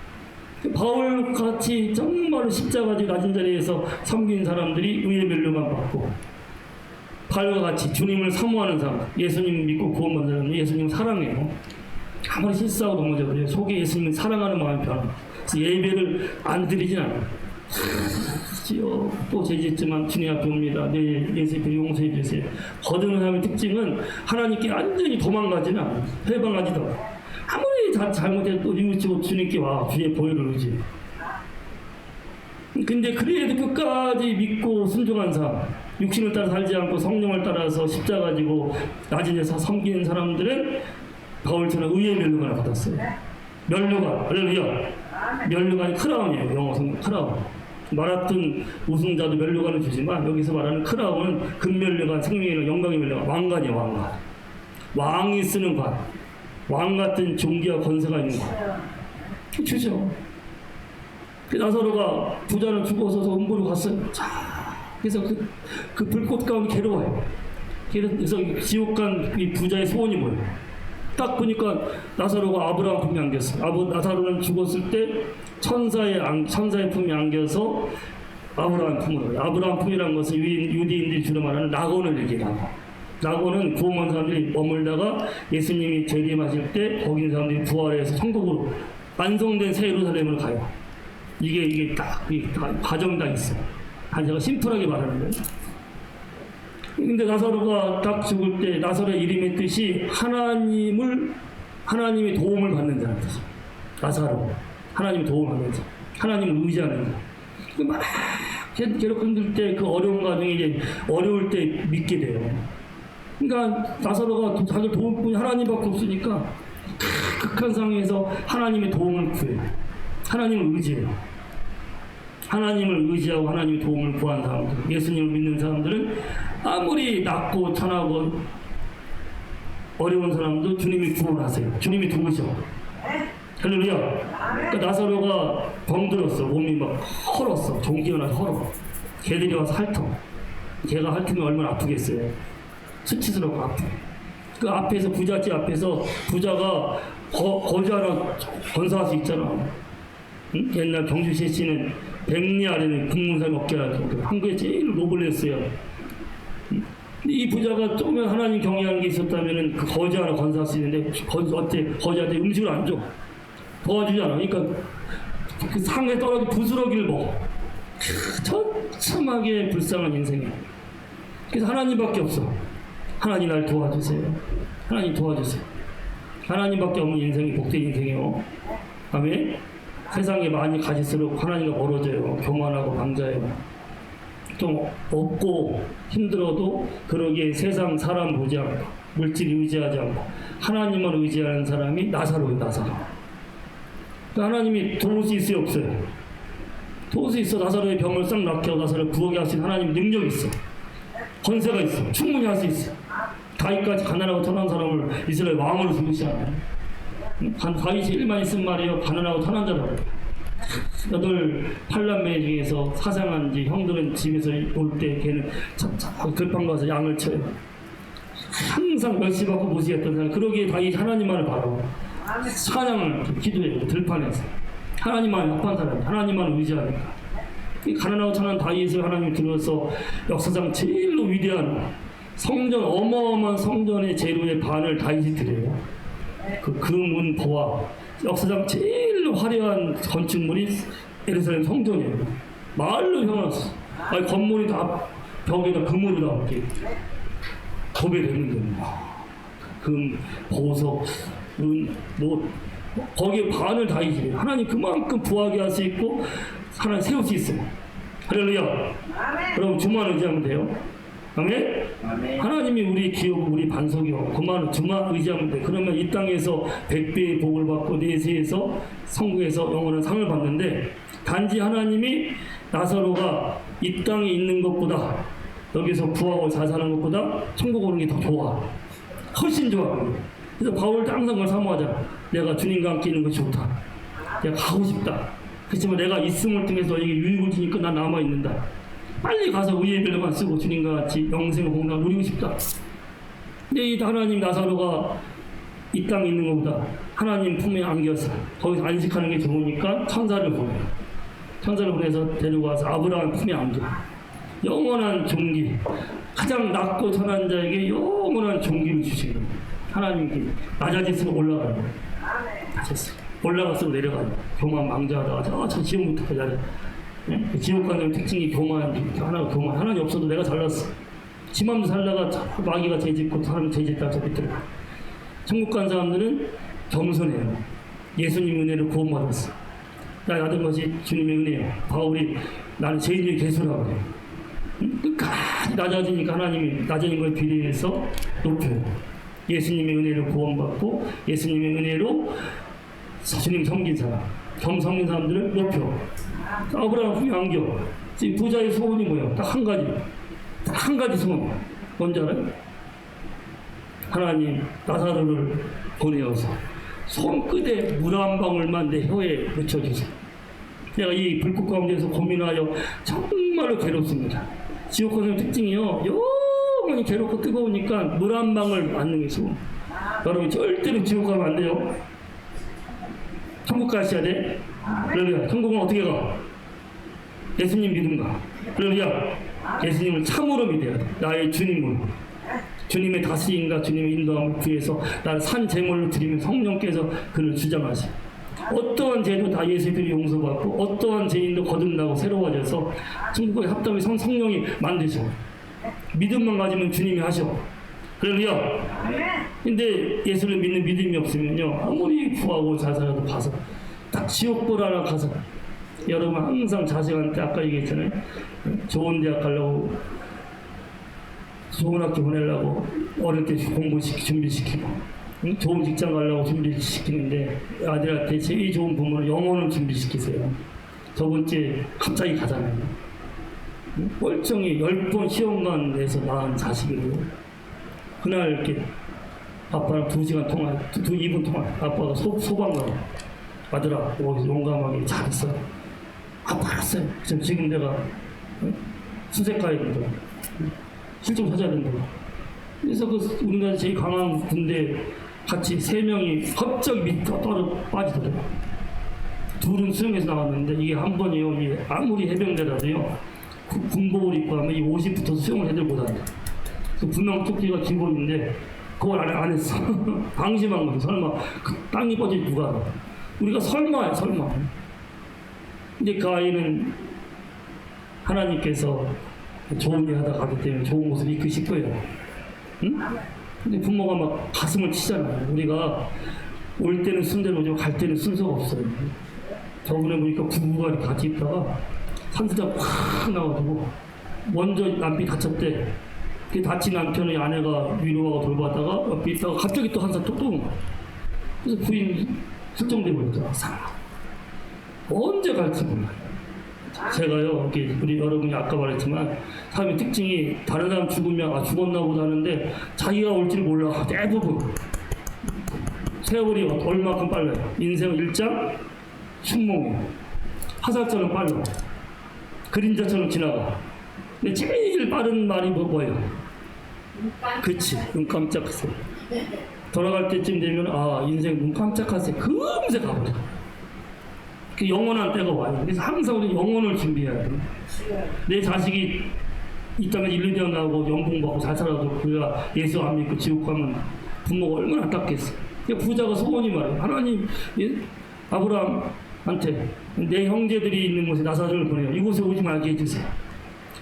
바울같이 정말로 십자가 지고 낮은 자리에서 섬긴 사람들이 의의 면류관 받고 바울과 같이 주님을 사모하는 사람, 예수님 믿고 구원받는 사람, 예수님 사랑해요. 아무리 실수하고 넘어져도 속에 예수님을 사랑하는 마음이 변합니다. 그래서 예배를 안 드리진 않아요. 또 죄짓지만 주님 앞에 옵니다. 내 예수님께 용서해 주세요. 거듭난 사람의 특징은 하나님께 완전히 도망가지는 않아요. 회방하지도 않아요. 아무리 잘못해도 또 뉘우치고 주님께 와 주의 보혈을 의지해. 근데 그래도 끝까지 믿고 순종한 사람, 육신을 따라 살지 않고 성령을 따라서 십자가 지고 낮은 데서 섬기는 사람들은 바울처럼 의의 면류관을 받았어요. 면류관, 할렐루야. 면류관이 크라운이에요. 영어 성경 크라운. 마라톤 우승자도 면류관을 주지만 여기서 말하는 크라운은 금면류관, 생명의 영광의 면류관, 왕관이에요. 왕관. 왕이 쓰는 관. 왕 같은 종기와 권세가 있는 관. 주죠. 나사로가 부자는 죽어서 음부로 갔어요. 자, 그래서 그 불꽃 가운데 괴로워요. 그래서 지옥 간 이 부자의 소원이 뭐예요? 딱 보니까 나사로가 아브라함 품에 안겼어요. 나사로는 죽었을 때 천사의 품에 안겨서 아브라함 품으로. 아브라함 품이라는 것은 유대인들이 주로 말하는 낙원을 얘기해요. 낙원은 구원받은 사람들이 머물다가 예수님이 재림하실 때 거기 있는 사람들이 부활해서 천국으로 완성된 새 예루살렘으로 가요. 이게 딱 과정이 다 있어요. 제가 심플하게 말하는 거예요. 근데 나사로가 딱 죽을 때 나사로의 이름의 뜻이 하나님의 도움을 받는 자라는 뜻이에요. 나사로. 하나님의 도움을 받는 자. 하나님을 의지하는 자. 막 괴롭고 힘들 때 그 어려운 과정이 이제 어려울 때 믿게 돼요. 그러니까 나사로가 자기 도움뿐이 하나님밖에 없으니까 극한 상황에서 하나님의 도움을 구해요. 하나님을 의지해요. 하나님을 의지하고 하나님의 도움을 구한 사람들, 예수님을 믿는 사람들은 아무리 낮고 천하고 어려운 사람도 주님이 구원하세요. 주님이 도우셔. 할렐루야. 그러니까 나사로가 병들었어. 몸이 막 헐었어. 종기가 나서 헐어. 개들이 와서 핥어. 개가 핥으면 얼마나 아프겠어요. 수치스럽고 아프. 그 앞에서 부잣집 앞에서 부자가 거지 하나 건사할 수 있잖아. 응? 옛날 경주시 씨는 백리 아래는 국문사에 먹게 하고 한국에 제일 노블레스야. 응? 근데 이 부자가 조금만 하나님 경외하는 게 있었다면은 그 거지 하나 건사할 수 있는데 거지한테 음식을 안 줘. 도와주지 않아. 그러니까 그 상에 떨어진 부스러기를 먹어. 처참하게 불쌍한 인생이야. 그래서 하나님밖에 없어. 하나님 날 도와주세요. 하나님 도와주세요. 하나님밖에 없는 인생이 복된 인생이에요. 아멘. 세상에 많이 가질수록 하나님과 멀어져요. 교만하고 방자해요. 좀 없고 힘들어도 그러기에 세상 사람 보지 않고 물질 의지하지 않고 하나님만 의지하는 사람이 나사로예요. 나사로. 하나님이 도울 수 있어요? 없어요? 도울 수 있어. 나사로의 병을 싹 낫게 하고 나사로를 구하게 할 수 있는 하나님 능력이 있어. 권세가 있어. 충분히 할 수 있어. 다윗까지 가난하고 천한 사람을 이스라엘 왕으로 세우지 않아요. 다윗이 일만 있은 말이에요. 가난하고 천한 자라고. 8남매 중에서 사상한 형들은 집에서 올 때 걔는 들판 가서 양을 쳐요. 항상 멸시받고 무시했던 사람. 그러기에 다윗이 하나님만을 바라고 찬양을 기도해요. 들판에서 하나님만 합한 사람, 하나님만 의지하니까. 가난하고 천한 다윗을 하나님이 들어서 역사상 제일로 위대한 성전, 어마어마한 성전의 재료의 반을 다윗이 드려요. 그 금은보화, 역사상 제일로 화려한 건축물이 예루살렘 성전이에요. 마을로 형놨어. 아니 건물이 다 벽에다 금으로 다 이렇게 도배되는 거예요. 금, 보석, 은, 거기에 반을 다윗이 돼요. 하나님 그만큼 부하게 할 수 있고 하나님 세울 수 있어요. 할렐루야. 그럼 주만 의지하면 돼요. 아멘? 하나님이 우리 기업, 우리 반석이요. 그만 주만 의지하면 돼. 그러면 이 땅에서 100배의 복을 받고 내세에서 성국에서 영원한 상을 받는데, 단지 하나님이 나사로가 이 땅에 있는 것보다, 여기서 부하고 잘 사는 것보다 천국 오는 게 더 좋아. 훨씬 좋아. 그래서 바울도 항상 그걸 사모하잖아. 내가 주님과 함께 있는 것이 좋다. 내가 가고 싶다. 그렇지만 내가 있음을 통해서 이게 유익을 주니까 난 남아있는다. 빨리 가서 의의 별로만 쓰고 주님과 같이 영생을 공동을 누리고 싶다. 근데 이 하나님 나사로가 이 땅에 있는 것보다 하나님 품에 안겨서 거기서 안식하는 게 좋으니까 천사를 보내요. 천사를 보내서 데려가서 아브라함 품에 안겨. 영원한 종기, 가장 낮고 천한 자에게 영원한 종기를 주시는 거예요. 하나님께 낮아질수록 올라가는 거예요. 올라갈수록 내려가는 거예요. 교만 망자하다가 저 지옥부터 가자. 지옥 가는 특징이 교만, 하나님 없어도 내가 잘났어. 지 맘대로 살다가 마귀가 죄짓고 사람이 죄짓다 저 밑으로. 천국 간 사람들은 겸손해요. 예수님 은혜를 구원받았어. 나 받은 것이 주님의 은혜예요. 바울이 나는 죄인 중에 괴수라고 그래요. 끝까지 낮아지니까 하나님이 낮아진 거에 비례해서 높여요. 예수님의 은혜를 구원받고 예수님의 은혜로 주님 섬긴 사람, 섬긴 사람들을 높여. 아브라함 품에 안겨. 지금 부자의 소원이 뭐예요? 딱 한 가지 소원. 뭔지 알아요? 하나님 나사로를 보내어서 손끝에 물 한 방울만 내 혀에 묻혀주세요. 내가 이 불꽃 가운데서 고민하여 정말로 괴롭습니다. 지옥 가는 특징이요, 영원히 괴롭고 뜨거우니까 물 한 방울 맞는 게 소원. 여러분 절대로 지옥 가면 안 돼요. 천국 가셔야 돼. 그러면 천국은 어떻게 가? 예수님 믿음가. 그러면 예수님을 참으로 믿어야 돼. 나의 주님으로. 주님의 다스림과 주님의 인도함을 구해서 나를 산 제물로 드리면 성령께서 그를 주장하시. 어떠한 죄도 다 예수님이 용서받고 어떠한 죄인도 거듭나고 새로워져서 천국의 합당의 성령이 만드셔. 믿음만 가지면 주님이 하셔. 그러면 근데 예수를 믿는 믿음이 없으면요, 아무리 구하고 잘 살아도 봐서 딱 지옥불 하나 가서, 여러분 항상 자식한테 아까 얘기했잖아요. 좋은 대학 가려고, 좋은 학교 보내려고 어릴 때 준비시키고, 좋은 직장 가려고 준비시키는데 아들한테 제일 좋은 부모는 영혼을 준비시키세요. 저번 주에 갑자기 가잖아요. 멀쩡히 10번 시험관 내서 낳은 자식이에요. 그날 이렇게 아빠랑 2시간 통화, 2분 통화. 아빠가 소방 가고, 아들아 여기서 용감하게 잘 있어. 아빠 알았어요. 지금 내가 수색 가야 된다. 실종 찾아야 된다. 그래서 그 우리나라 제일 강한 군대 같이 3명이 갑자기 밑으로 떨어 빠지더라고요. 둘은 수영에서 나왔는데 이게 한 번이요. 이게 아무리 해병대라도요, 군복을 입고 하면 이 옷이 붙어서 수영을 해들 못한다. 그 분명 조끼가 기본인데 그걸 안 했어. 방심한 거죠. 설마 그 땅이 빠질 누가 알아. 우리가 설마. 근데 그 아이는 하나님께서 좋은 일 하다 가기 때문에 좋은 모습 이끄실 거예요. 응? 근데 부모가 막 가슴을 치잖아요. 우리가 올 때는 순대로 오지만 갈 때는 순서가 없어요. 저번에 보니까 부부가 같이 있다가 산수장 확 나와가지고 먼저 남편이 다쳤대. 그 다친 남편의 아내가 위로하고 돌보다가 옆에 있다가 갑자기 또 한사 또 그래서 부인이 실종돼 버렸잖아. 언제 갈지 몰라요. 제가요, 우리 여러분이 아까 말했지만 사람의 특징이 다른 사람 죽으면 죽었나 보다 하는데 자기가 올지를 몰라. 대부분 세월이 얼마큼 빨라요. 인생은 일장 춘몽이에요. 화살처럼 빨라. 그림자처럼 지나가. 근데 제일 빠른 말이 뭐예요? 그치, 눈 깜짝하세요. 돌아갈 때쯤 되면 인생 눈 깜짝하세요. 금세 가버려. 그 영원한 때가 와요. 그래서 항상 우리 영혼을 준비해야 돼요. 내 자식이 이 땅에 인류대학 나오고 연봉받고 잘 살아도 그가 예수 안 믿고 지옥 가면 부모가 얼마나 안타깝겠어. 부자가 소원이 말이에요. 하나님, 아브라함한테 내 형제들이 있는 곳에 나사로를 보내요. 이곳에 오지 말게 해주세요.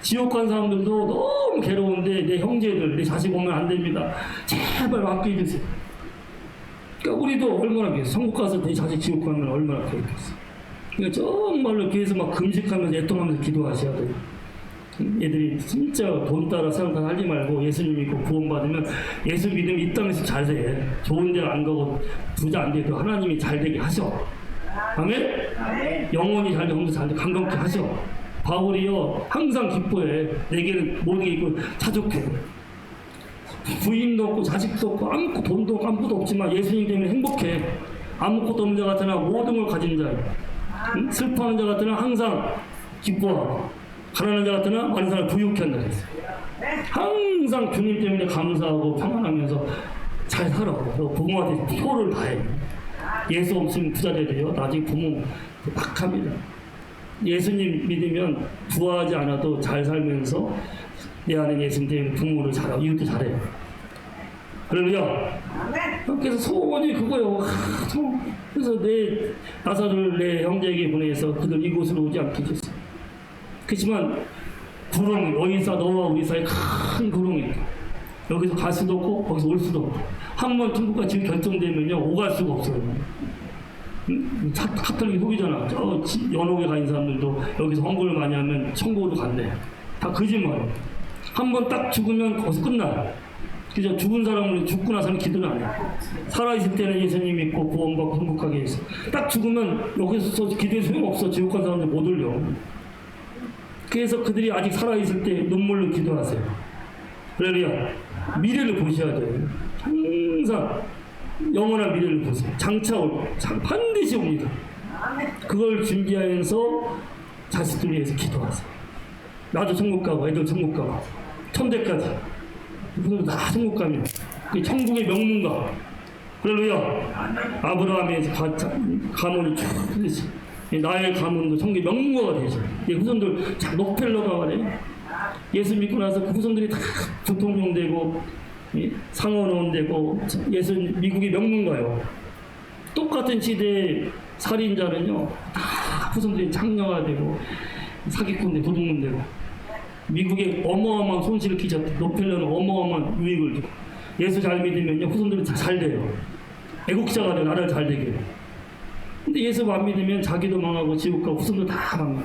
지옥 간 사람들도 너무 괴로운데 내 형제들, 내 자식 오면 안 됩니다. 제발 맡게 해주세요. 그러니까 우리도 얼마나 괴로워. 천국 가서 내 자식 지옥 가면 얼마나 괴롭겠어. 그러니까 정말로 교회에서 막 금식하면서 애통하면서 기도하셔야 돼요. 애들이 진짜 돈 따라 세상 따라 하지 말고 예수님 믿고 구원받으면 예수 믿으면 이 땅에서 잘 돼. 좋은 데 안 가고 부자 안 돼도 하나님이 잘 되게 하셔. 아멘? 영혼이 잘 돼, 몸도 잘 돼, 건강케 하셔. 바울이요 항상 기뻐해. 내게는 모든 게 있고 자족해. 부인도 없고 자식도 없고 아무것도 돈도 없고 아무것도 없지만 예수님 때문에 행복해. 아무것도 없는 자 같으나 모든 걸 가진 자. 응? 슬퍼하는 자 같으나 항상 기뻐하고 가난한 자 같으나 많은 사람을 부유케 한다 그랬어요. 항상 주님 때문에 감사하고 평안하면서 잘 살아. 부모한테 효를 다해. 예수 없으면 부자 돼요. 나중에 부모 박합니다. 예수님 믿으면 부하지 않아도 잘 살면서 내 안에 예수님 때문에 부모를 잘하고 이웃도 잘해요. 할렐루야. 그래서 소원이 그거예요. 그래서 내 나사를 내 형제에게 보내서 그들 이곳으로 오지 않게 해줬어요. 그렇지만 구렁이 너와 우리 사이에 큰 구렁이 있다. 여기서 갈 수도 없고 거기서 올 수도 없고 한 번 중국과 지금 결정되면요 오갈 수가 없어요. 카톨릭 후기잖아. 저 연옥에 가 있는 사람들도 여기서 헌금을 많이 하면 천국으로 간대. 다 거짓말이에요. 한 번 딱 죽으면 거기서 끝나. 그죠? 죽은 사람은 죽고 나서는 기도를 안 해. 살아있을 때는 예수님 믿고 구원받고 행복하게 해서 딱 죽으면 여기서 기도에 소용없어. 지옥 간 사람들 못 올려. 그래서 그들이 아직 살아있을 때 눈물로 기도하세요. 그러면 미래를 보셔야 돼요. 항상 영원한 미래를 보세요. 장차 반드시 옵니다. 그걸 준비하면서 자식들 위해서 기도하세요. 나도 천국 가고 애들 천국 가고 천대까지 그분들 다 천국 가면 그 천국의 명문가 할렐루야. 아브라함의 가문이 쭉 되지. 나의 가문도 천국의 명문가가 되죠. 후손들 록펠러가 말해. 예수 믿고 나서 그 후손들이 다 부통령 되고 상원원 되고 미국의 명문가요. 똑같은 시대의 살인자는요 다 후손들이 장녀가 되고 사기꾼 되고 도둑놈 되고 미국에 어마어마한 손실을 끼쳤대. 록펠러는 어마어마한 유익을 주고 예수 잘 믿으면요 후손들은 잘 돼요. 애국자가 돼요. 나라를 잘 되게 해요. 근데 예수 안 믿으면 자기도 망하고 지옥 가고 후손도 다 망해요.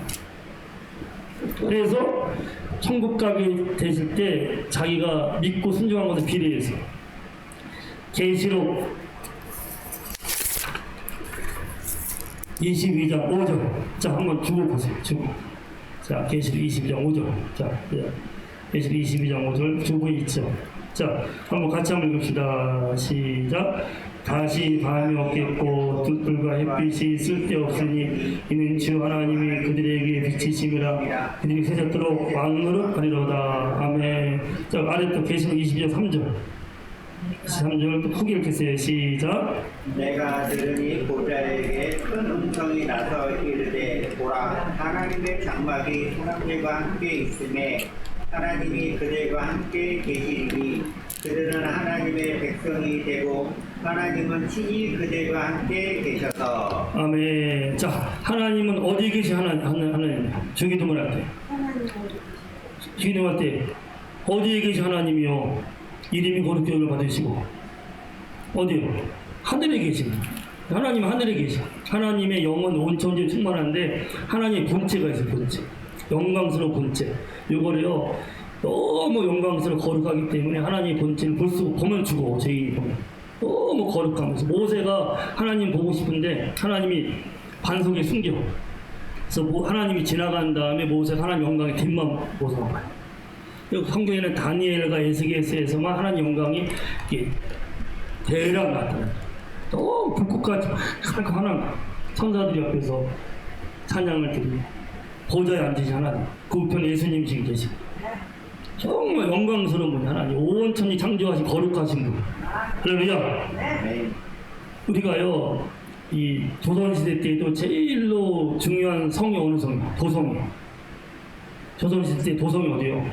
그래서 천국 가게 되실 때 자기가 믿고 순종한 것을 비례해서 계시록 22장 5절 자 한번 주고 보세요. 주고 자 계시록 22장 5절 자 계시록 22장 5절 주고 있죠. 자 한번 같이 한번 읽읍시다. 시작. 다시 밤이 없겠고 뚠불과 햇빛이 쓸데없으니 이는 주 하나님이 그들에게 비치심이라 그들이 세졌도록 왕노릇 하리로다. 아멘. 자 아래 또 계시록 22장 3절 3절 또 크게 읽겠어요. 시작. 내가 들으니 보좌에게 큰 음성이 나서 이르되 보라 하나님의 장막이 사람들과 함께 있음에 하나님이 그들과 함께 계시리니 그들은 하나님의 백성이 되고 하나님은 친히 그들과 함께 계셔서. 아멘. 자 하나님은 어디 계신 하나님 주기도문 할 때 주기도문 할 때 어디에 계신 하나님이요 이름이 거룩히 여김을 받으시고 어디요? 하늘에 계십니다. 하나님은 하늘에 계시. 하나님의 영은 온 천지에 충만한데 하나님의 본체가 있어요. 본체. 영광스러운 본체. 이거를요 너무 영광스러워 거룩하기 때문에 하나님의 본체를 보면 죽어. 죄인이 보면 너무 거룩하면서 모세가 하나님 보고 싶은데 하나님이 반석에 숨겨. 그래서 하나님이 지나간 다음에 모세가 하나님 영광의 뒷만 모습을 봐요. 여기 성경에는 다니엘과 에스겔서에서만 하나님 영광이 대략 나타나요. 너무 불꽃같이 하나 천사들이 앞에서 찬양을 드리고 보좌에 앉으신 하나님 그 우편에 예수님이 계시고 정말 영광스러운 분이 하나님 온 천지 창조하신 거룩하신 분. 할렐루야. 우리가요 이 조선시대 때도 제일로 중요한 성이 어느 성이에요? 도성이. 조선시대 때 도성이 어디요?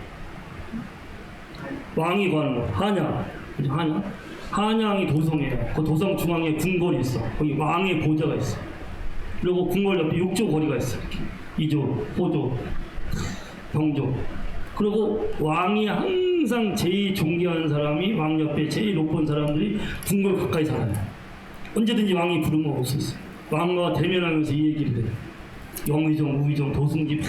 왕이 가는 거 한양. 그죠? 한양이 도성이에요. 그 도성 중앙에 궁궐이 있어. 거기 왕의 보좌가 있어. 그리고 궁궐 옆에 6조 거리가 있어. 이렇게. 2조, 5조, 병조. 그리고 왕이 항상 제일 존경하는 사람이 왕 옆에 제일 높은 사람들이 궁궐 가까이 살아요. 언제든지 왕이 부르면 올 수 있어요. 왕과 대면하면서 이 얘기를 해요. 영의정, 우의정, 도승지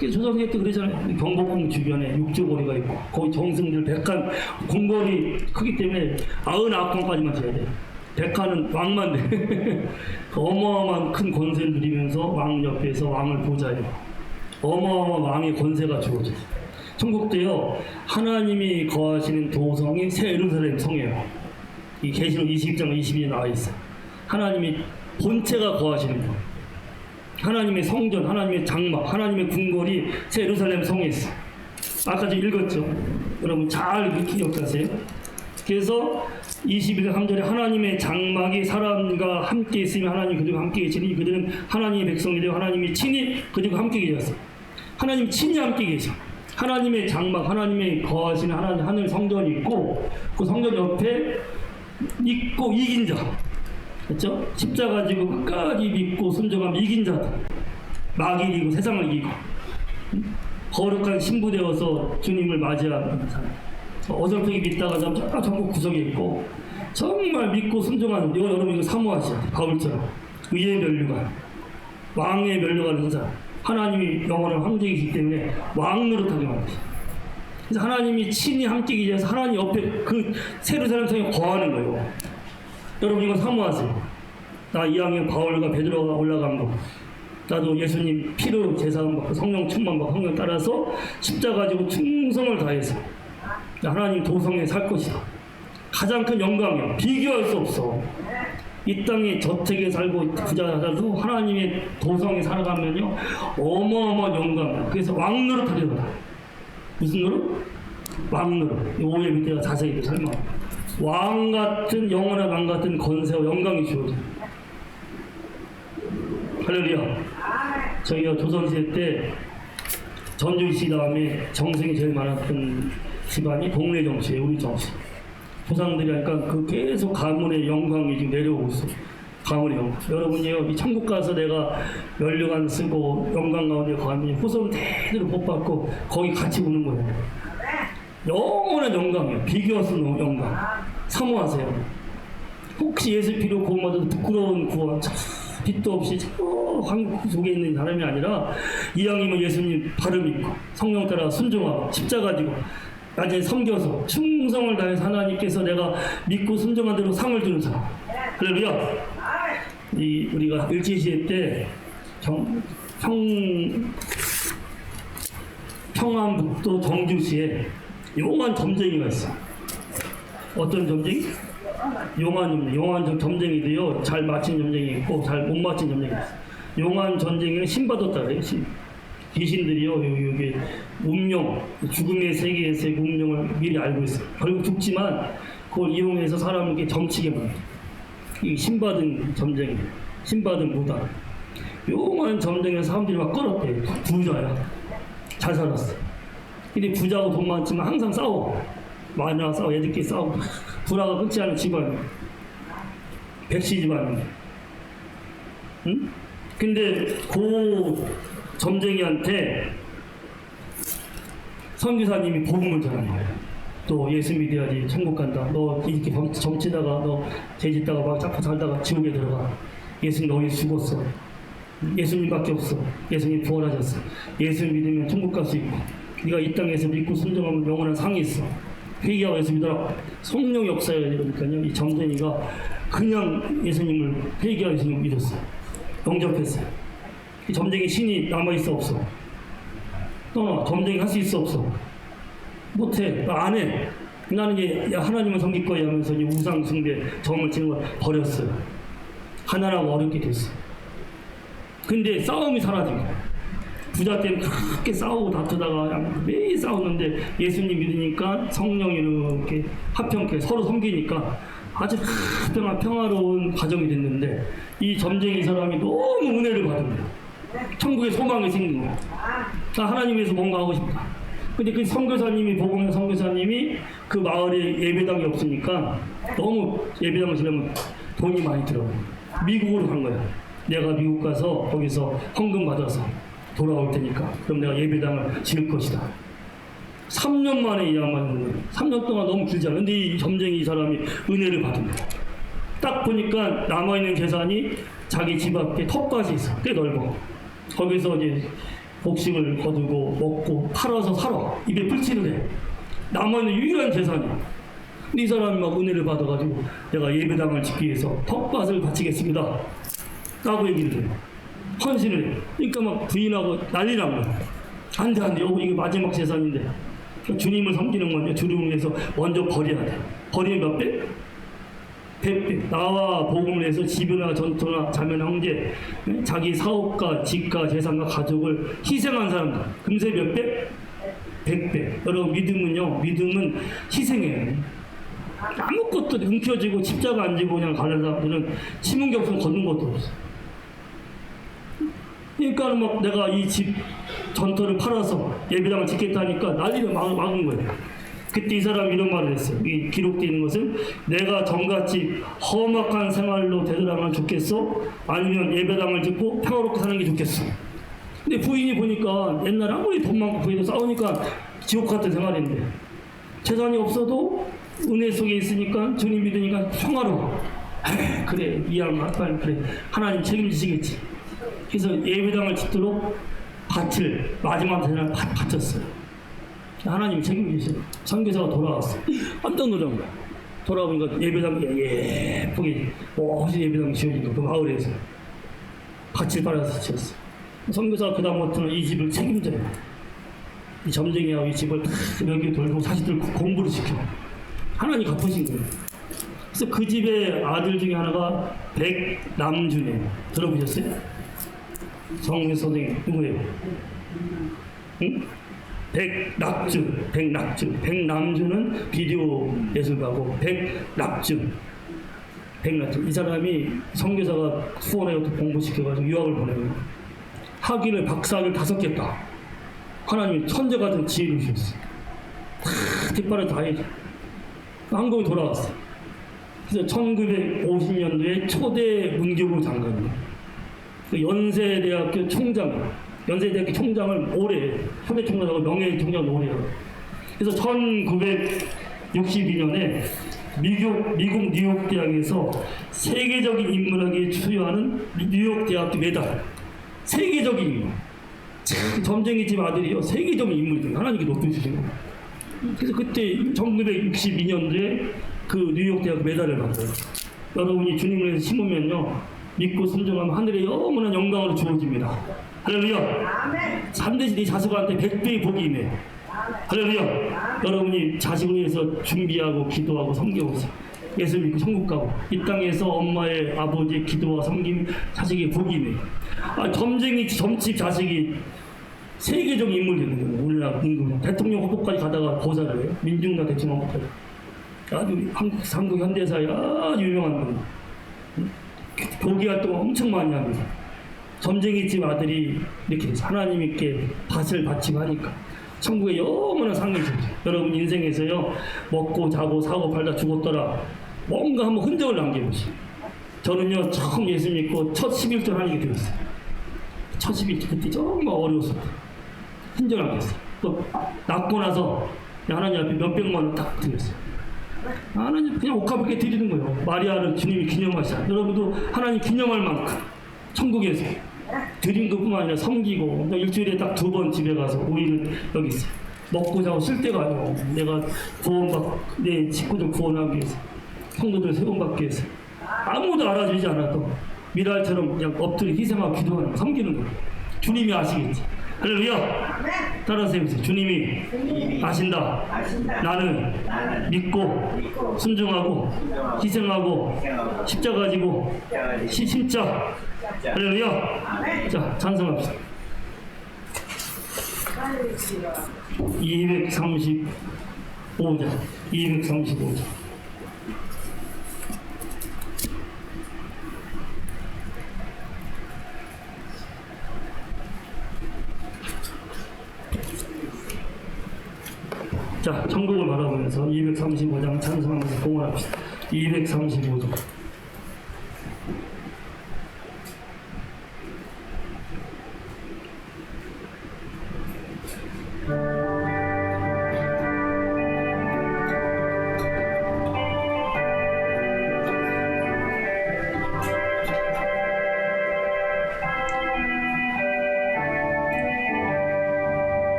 조선시대 때 그러잖아요. 경복궁 주변에 육조거리가 있고 거기 정승들 백간 궁궐이 크기 때문에 99건까지만 지어야 돼요. 백간은 왕만 돼. 어마어마한 큰 권세를 누리면서 왕 옆에서 왕을 보좌해요. 어마어마한 왕의 권세가 주어져요. 천국도요, 하나님이 거하시는 도성이 새 예루살렘 성이에요. 이 계시록 22장 22에 나와 있어요. 하나님이 본체가 거하시는 거. 하나님의 성전, 하나님의 장막, 하나님의 궁궐이 새 예루살렘 성에 있어. 아까 좀 읽었죠? 여러분 잘 기억하세요. 그래서 21절 3절에 하나님의 장막이 사람과 함께 있으면 하나님 그들과 함께 계시니 그들은 하나님의 백성이 되어 하나님이 친히 그들과 함께 계셨어요. 하나님 친히 함께 계셔. 하나님의 장막, 하나님의 거하시는 하나님 하늘 성전이 있고 그 성전 옆에 믿고 이긴 자, 그렇죠? 십자가 지고 끝까지 믿고 순종하면 이긴 자들, 마귀를 이기고 세상을 이기고 거룩한 신부되어서 주님을 맞이하는 사람. 어설프게 믿다가 저 전국 구석에 있고 정말 믿고 순종하는 이거 여러분 이거 사모하셔야 돼요. 바울처럼 의의 면류관, 왕의 면류관을 사람. 하나님이 영원한 황제이기 때문에 왕 노릇하게 만드셔. 그래서 하나님이 친히 함께 계셔서 하나님 옆에 그 예루살렘 성에 거하는 거예요. 여러분 이거 사모하세요. 나 2학년 바울과 베드로가 올라간 거. 나도 예수님 피로 제사함 받고 성령 충만 받고 성령 따라서 십자가 지고 충성을 다해서 하나님 도성에 살 것이다. 가장 큰 영광이야. 비교할 수 없어. 이 땅에 저택에 살고 부자라도 하나님의 도성에 살아가면요 어마어마한 영광이야. 그래서 왕 노릇하려다. 무슨 노릇? 왕 노릇. 5회 밑에가 자세히 설명. 왕 같은 영원한 왕 같은 권세와 영광이 주어져. 할렐루야. 저희가 조선시대 때 전주시 다음에 정승이 제일 많았던 집안이 동네 정치예요. 우리 정치. 조상들이 하니까 그 계속 가문의 영광이 지금 내려오고 있어. 가문의 영광. 여러분이요, 이 천국 가서 내가 면류관 쓰고 영광 가운데 가면 후손 대대로 복 받고 거기 같이 오는 거예요. 영원한 영광이에요. 비교할 수 없는 영광. 사모하세요. 혹시 예수 피로 구원받아도 부끄러운 구원, 빛도 없이 한국 속에 있는 사람이 아니라 이왕이면 예수님 발음 있고 성령 따라 순종하고 십자가 지고 나중에 섬겨서 충성을 다해서 하나님께서 내가 믿고 순종한 대로 상을 주는 사람. 할렐루야. 우리가 일제시대 때 평안북도 정주시에 용한 점쟁이가 있어. 어떤 점쟁이? 용한 점쟁이도요, 잘 맞힌 점쟁이 있고 잘 못 맞힌 점쟁이 있어. 용한 점쟁이는 신받았다 그래요. 귀신들이요, 여기 운명, 죽음의 세계에서의 운명을 미리 알고 있어요. 결국 죽지만 그걸 이용해서 사람에게 점치게 만들어. 이 신받은 점쟁이, 신받은 무당. 용한 점쟁이는 사람들이 막 끌었대. 부자야. 잘 살았어. 근데 부자하고 돈 많지만 항상 싸워. 마녀와 싸워, 애들끼리 싸우고. 불화가 끊지 않은 집안이야. 백시 집안이야. 응? 근데 그 점쟁이한테 선교사님이 복음을 전한 거예요. 또 예수 믿어야지 천국 간다. 너 이렇게 점치다가 너 죄짓다가 막 자꾸 살다가 지옥에 들어가. 예수님 너희 죽었어. 예수님밖에 없어. 예수님 부활하셨어. 예수 믿으면 천국 갈 수 있고 네가 이 땅에서 믿고 순종하면 영원한 상이 있어. 회개하고 예수 믿어라. 성령 역사에 이러니까요. 이 점쟁이가 그냥 예수님을 회개하고 예수님을 믿었어요. 영접했어요. 이 점쟁이 신이 남아있어 없어? 점쟁이 할 수 있어 없어? 못해. 안 해. 나는 이제 하나님을 섬길 거야 하면서 이제 우상 숭배 점을 치는 걸 버렸어요. 하나라고 어렵게 됐어. 근데 싸움이 사라진 거야. 부자 때는 그렇게 싸우고 다투다가 매일 싸웠는데 예수님 믿으니까 성령이 이렇게 합평케 서로 섬기니까 아주 평화로운 가정이 됐는데 이 점쟁이 사람이 너무 은혜를 받은 거야. 천국에 소망이 생긴 거야. 나 하나님에서 뭔가 하고 싶다. 근데 그 선교사님이 복음의 선교사님이 그 마을에 예배당이 없으니까 너무 예배당을 지려면 돈이 많이 들어요. 미국으로 간 거야. 내가 미국 가서 거기서 헌금 받아서 돌아올 테니까 그럼 내가 예배당을 지을 것이다. 3년 만에 이 양반이 3년 동안 너무 길잖아. 근데 이 점쟁이 이 사람이 은혜를 받은 거야. 딱 보니까 남아있는 재산이 자기 집 앞에 텃밭이 있어. 꽤 넓어. 거기서 이제 곡식을 거두고 먹고 팔아서 살아. 입에 풀칠을 해. 남아있는 유일한 재산이. 근데 이 사람이 막 은혜를 받아가지고 내가 예배당을 짓기 위해서 텃밭을 바치겠습니다 라고 얘기를 해요. 헌신을 해. 그러니까 막 부인하고 난리 난 거야. 안 돼, 이게 마지막 재산인데. 그러니까 주님을 섬기는 건데 주님을 위해서 먼저 버려야 돼. 버리면 몇 배? 100배. 나와 복음을 위해서 집이나 전토나 자면 형제, 자기 사업가, 집가, 재산과 가족을 희생한 사람들. 금세 몇 배? 100배. 여러분 믿음은요. 믿음은 희생해요. 아무것도 움켜쥐고 십자가 안 지고 그냥 가는 사람들은 심은 게 없으면 걷는 것도 없어. 그러니까 막 내가 이 집 전터를 팔아서 예배당을 짓겠다니까 난리를 막은 거예요. 그때 이 사람이 이런 말을 했어요. 이 기록되어 있는 것은 내가 전같이 험악한 생활로 되돌아가면 좋겠어? 아니면 예배당을 짓고 평화롭게 사는 게 좋겠어? 근데 부인이 보니까 옛날에 아무리 돈 많고 부인도 싸우니까 지옥 같은 생활인데 재산이 없어도 은혜 속에 있으니까 주님 믿으니까 평화로워. 그래 이해하면 그래 하나님 책임지시겠지. 그래서 예배당을 짓도록 밭을 마지막 대전을 바쳤어요. 하나님이 책임지시고 선교사가 돌아왔어. 깜짝 놀란 거야. 돌아보니까 예배당이 예쁘게 멋진 예배당이 지어진 거야. 그 마을에서 밭을 빨아서 지었어. 선교사가 그 다음부터는 이 집을 책임져요. 이 점쟁이하고 이 집을 여기 돌고 자식들 공부를 시켜. 하나님 갚으신 거예요. 그래서 그 집의 아들 중에 하나가 백남준이에요. 들어보셨어요? 성민 선생님 누구예요? 응? 백남준은 비디오 예술가고 백남준 이 사람이 선교사가 수원에 공부시켜가지고 유학을 보내고 학위를 박사학위를 5개 땄. 하나님이 천재 같은 지혜를 주셨어. 뒷발을 다 해줘. 한국에 돌아왔어. 그래서 1950년도에 초대 문교부 장관이에요. 그 연세대학교 총장을 오래 초대 총장하고 명예총장을 오래 해요. 그래서 1962년에 미국 뉴욕 대학에서 세계적인 인문학에 수여하는 뉴욕 대학교 메달. 세계적인 인물. 점쟁이 집 아들이요. 세계적인 인물이에요. 하나님께 높여주신 거예요. 그래서 그때 1962년도에 그 뉴욕 대학 메달을 받아요. 여러분이 주님을 위해서 심으면요. 믿고 순종하면 하늘의 영원한 영광으로 주어집니다. 할렐루야. 반드시 네 자식한테 100배의 복이 임해. 할렐루야. 여러분이 자식을 위해서 준비하고 기도하고 섬겨보세요. 예수 믿고 천국 가고 이 땅에서 엄마의 아버지의 기도와 섬김 자식의 복이 임해. 점쟁이 점집 자식이 세계적 인물이 되는 거예요. 우리나라 대통령 후보까지 가다가 보좌를 해요. 민중당 대통령 후보까지. 아주 한국 현대사에 아주 유명한 분. 교기 활동을 엄청 많이 합니다. 점쟁이 집 아들이 이렇게 하나님께 밭을 바치고 하니까 천국에 영원한 상이 주죠. 여러분 인생에서요 먹고 자고 사고 팔다 죽었더라 뭔가 한번 흔적을 남겨보시오. 저는요 처음 예수 믿고 첫 11절 하나님께 드렸어요. 첫 11절 그때 정말 어려웠을 때 흔적을 남겼어요. 또 낳고 나서 하나님 앞에 몇백만 원 딱 드렸어요. 하나님 그냥 옥합에 드리는 거예요. 마리아를 주님이 기념하시자. 여러분도 하나님 기념할 만큼 천국에서 드린 것뿐만 아니라 섬기고 일주일에 딱 2번 집에 가서 우리는 여기 있어요. 먹고 자고 쓸 데가 아니고 내가 내 식구들 구원하기 위해서 성도들 세움받기 위해서 아무도 알아주지 않아도 미랄처럼 그냥 엎드려 희생하고 기도하는 거 섬기는 거예요. 주님이 아시겠지. 할렐루야. 따라서 해보세요. 주님이 아신다. 나는 믿고 순종하고 희생하고 십자가 지고 심자. 할렐루야. 자 찬송합시다. 235장. 자, 천국을 바라보면서 235장 찬송하면서 공헌합시다. 235장.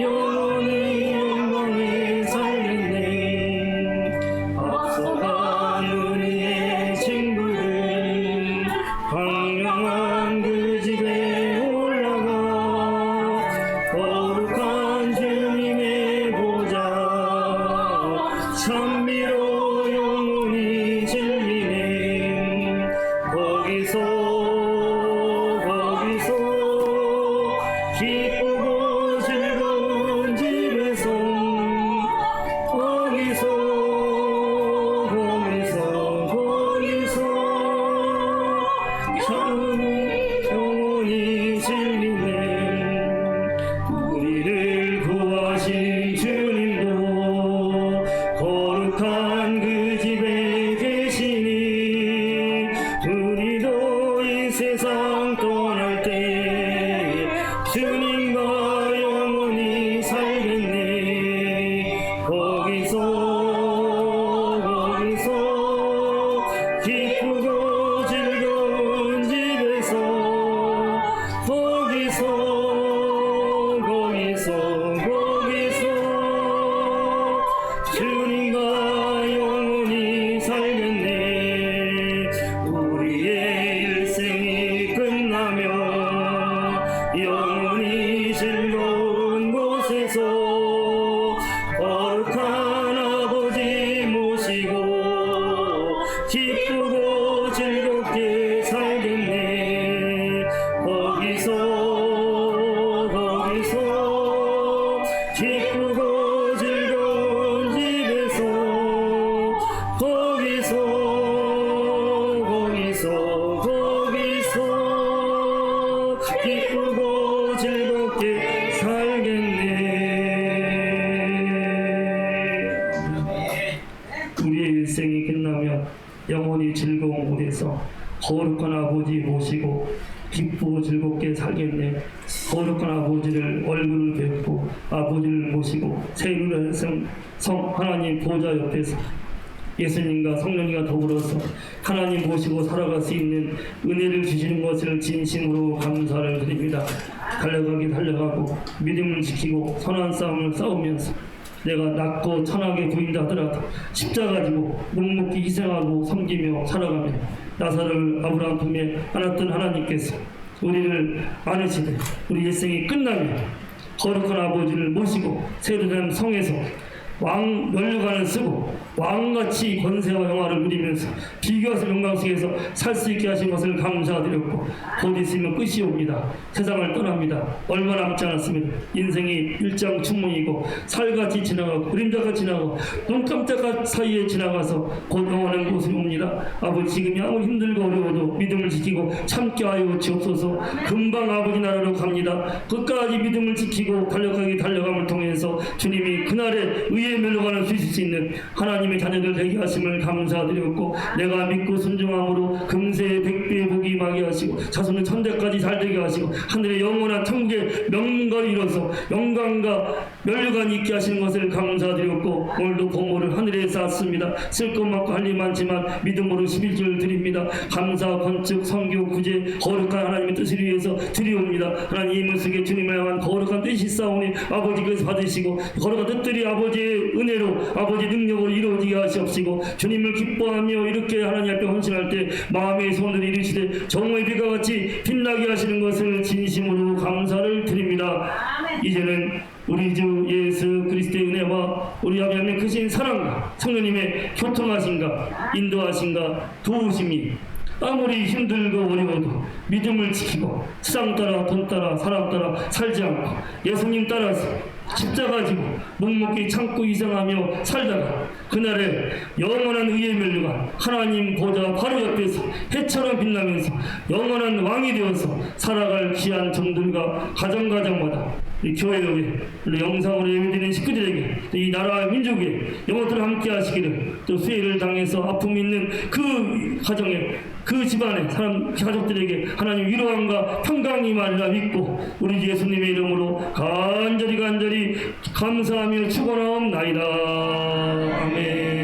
영원히 영광에 살겠네. 앞서간 우리의 친구들 황량한 그 집에 올라가 거룩한 주님의 보좌 찬미로 영원히 즐기네. 거기서 기쁘고 즐거운 집에서 거기서 영원히 즐기네. 우리를 구하신 주님도 거룩한 그 집에 계시니 우리도 이 세상 떠날 때 주님과 영원히 살겠네. 거기서 기쁘고 즐거운 집에서 거기서 주님과 영원히 살겠네. 우리의 일생이 끝나면 영원히 즐거운 곳에서 거룩한 아버지 모시고 기쁘고 즐겁게 살겠네. 거기서 기쁘고 즐거운 집에서 거기서 기쁘고 즐겁게 살겠네. 우리의 일생이 끝나면 영원히 즐거운 곳에서 거룩한 아버지 모시고 기쁘고 즐겁게 살겠네. 거룩한 아버지를 얼굴을 뵙고 아버지를 모시고 세륜의 성 하나님 보좌 옆에서 예수님과 성령님과 더불어서 하나님 모시고 살아갈 수 있는 은혜를 주시는 것을 진심으로 감사를 드립니다. 달려가고 믿음을 지키고 선한 싸움을 싸우면서 내가 낮고 천하게 보인다 하더라도 십자가 지고 묵묵히 희생하고 섬기며 살아가며 나사를 아브라함 품에 안았던 하나님께서 우리를 안으시되 우리 일생이 끝나면 거룩한 아버지를 모시고 세르살렘 성에서 왕 면류관을 쓰고 왕같이 권세와 영화를 누리면서 비교하서 영광 속에서 살 수 있게 하신 것을 감사드렸고 곧 있으면 끝이 옵니다. 세상을 떠납니다. 얼마 남지 않았습니다. 인생이 일장춘몽이고 살같이 지나가고 그림자같이 지나가고 눈 깜짝할 사이에 지나가서 곧 영원한 곳이 옵니다. 아버지 지금이 아무리 힘들고 어려워도 믿음을 지키고 참게 하여 주옵소서. 금방 아버지 나라로 갑니다. 끝까지 믿음을 지키고 달려감을 통해서 주님이 그날에 의의 멸류관을 주실 수 있는 하나님의 자녀들 되게 하심을 감사드렸고 내가 믿고 순종함으로 금세 백배의 복이 임하게 하시고 자손은 천대까지 잘되게 하시고 하늘의 영원한 천국의 명문가를 이뤄서 영광과 멸류관이 있게 하시는 것을 감사드렸고 오늘도 보물을 하늘에 쌓았습니다. 쓸 것 많고 할 일 많지만 믿음으로 11조를 드립니다. 감사, 건축, 선교, 구제 거룩한 하나님의 뜻을 위해서 드리옵니다. 하나님 이 모습에 주님을 향한 거룩한 뜻이 싸우니 아버지께서 받으시고 거룩한 뜻들이 아버지의 은혜로 아버지 능력으로 이루어지게 하시옵시고 주님을 기뻐하며 이렇게 하나님 앞에 헌신할 때 마음의 손을 이루시되 정오의 비가 같이 빛나게 하시는 것을 진심으로 감사를 드립니다. 이제는 우리 주 예수 그리스도의 은혜와 우리 아버지 하나님의 크신 사랑과 성령님의 교통하심과 인도하심과 도우심이 아무리 힘들고 어려워도 믿음을 지키고 세상 따라 돈 따라 사람 따라 살지 않고 예수님 따라서 십자가 지고 묵묵히 참고 희생하며 살다가 그날에 영원한 의의 멸류관 하나님 보좌 바로 옆에서 해처럼 빛나면서 영원한 왕이 되어서 살아갈 귀한 종들과 가정마다 이 교회에 영상으로 예배드리는 식구들에게 이 나라와 민족에 영혼들을 함께 하시기를 또 수혜를 당해서 아픔 있는 그 가정에 그 집안의 사람 가족들에게 하나님 위로함과 평강이 임하리라 믿고 우리 예수님의 이름으로 간절히 감사하며 축원하옵나이다. 아멘.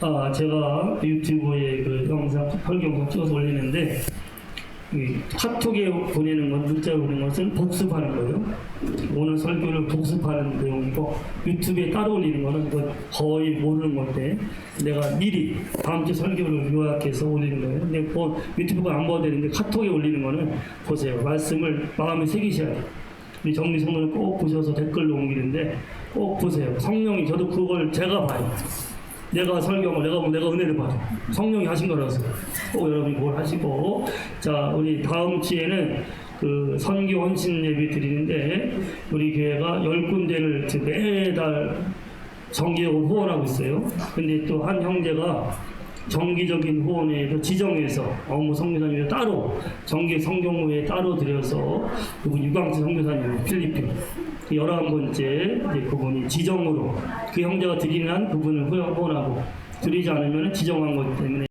제가 유튜브에 그 영상, 설교 영상 찍어서 올리는데, 이 카톡에 보내는 건, 문자로 보내는 것은 복습하는 거예요. 오늘 설교를 복습하는 내용이고, 유튜브에 따로 올리는 거는 거의 모르는 건데, 내가 미리 다음 주 설교를 요약해서 올리는 거예요. 근데 유튜브가 안 봐도 되는데, 카톡에 올리는 거는 보세요. 말씀을 마음에 새기셔야 돼요. 우리 정리 성도는 꼭 보셔서 댓글로 옮기는데, 꼭 보세요. 성령이, 저도 그걸 제가 봐요. 내가 설교하고 내가 은혜를 받아. 성령이 하신 거라서 꼭 여러분이 뭘 하시고. 자, 우리 다음 주에는 그 선교 헌신 예배 드리는데, 우리 교회가 10군데를 매달 정기적으로 후원하고 있어요. 근데 또 한 형제가 정기적인 후원회에도 지정해서 어무 선교사님이 따로 정기 성경회에 따로 드려서, 그분 유광수 선교사님 필리핀 11번째 이제 그분이 지정으로 그 형제가 드리는 한 그분을 후원하고, 드리지 않으면 지정한 거기 때문에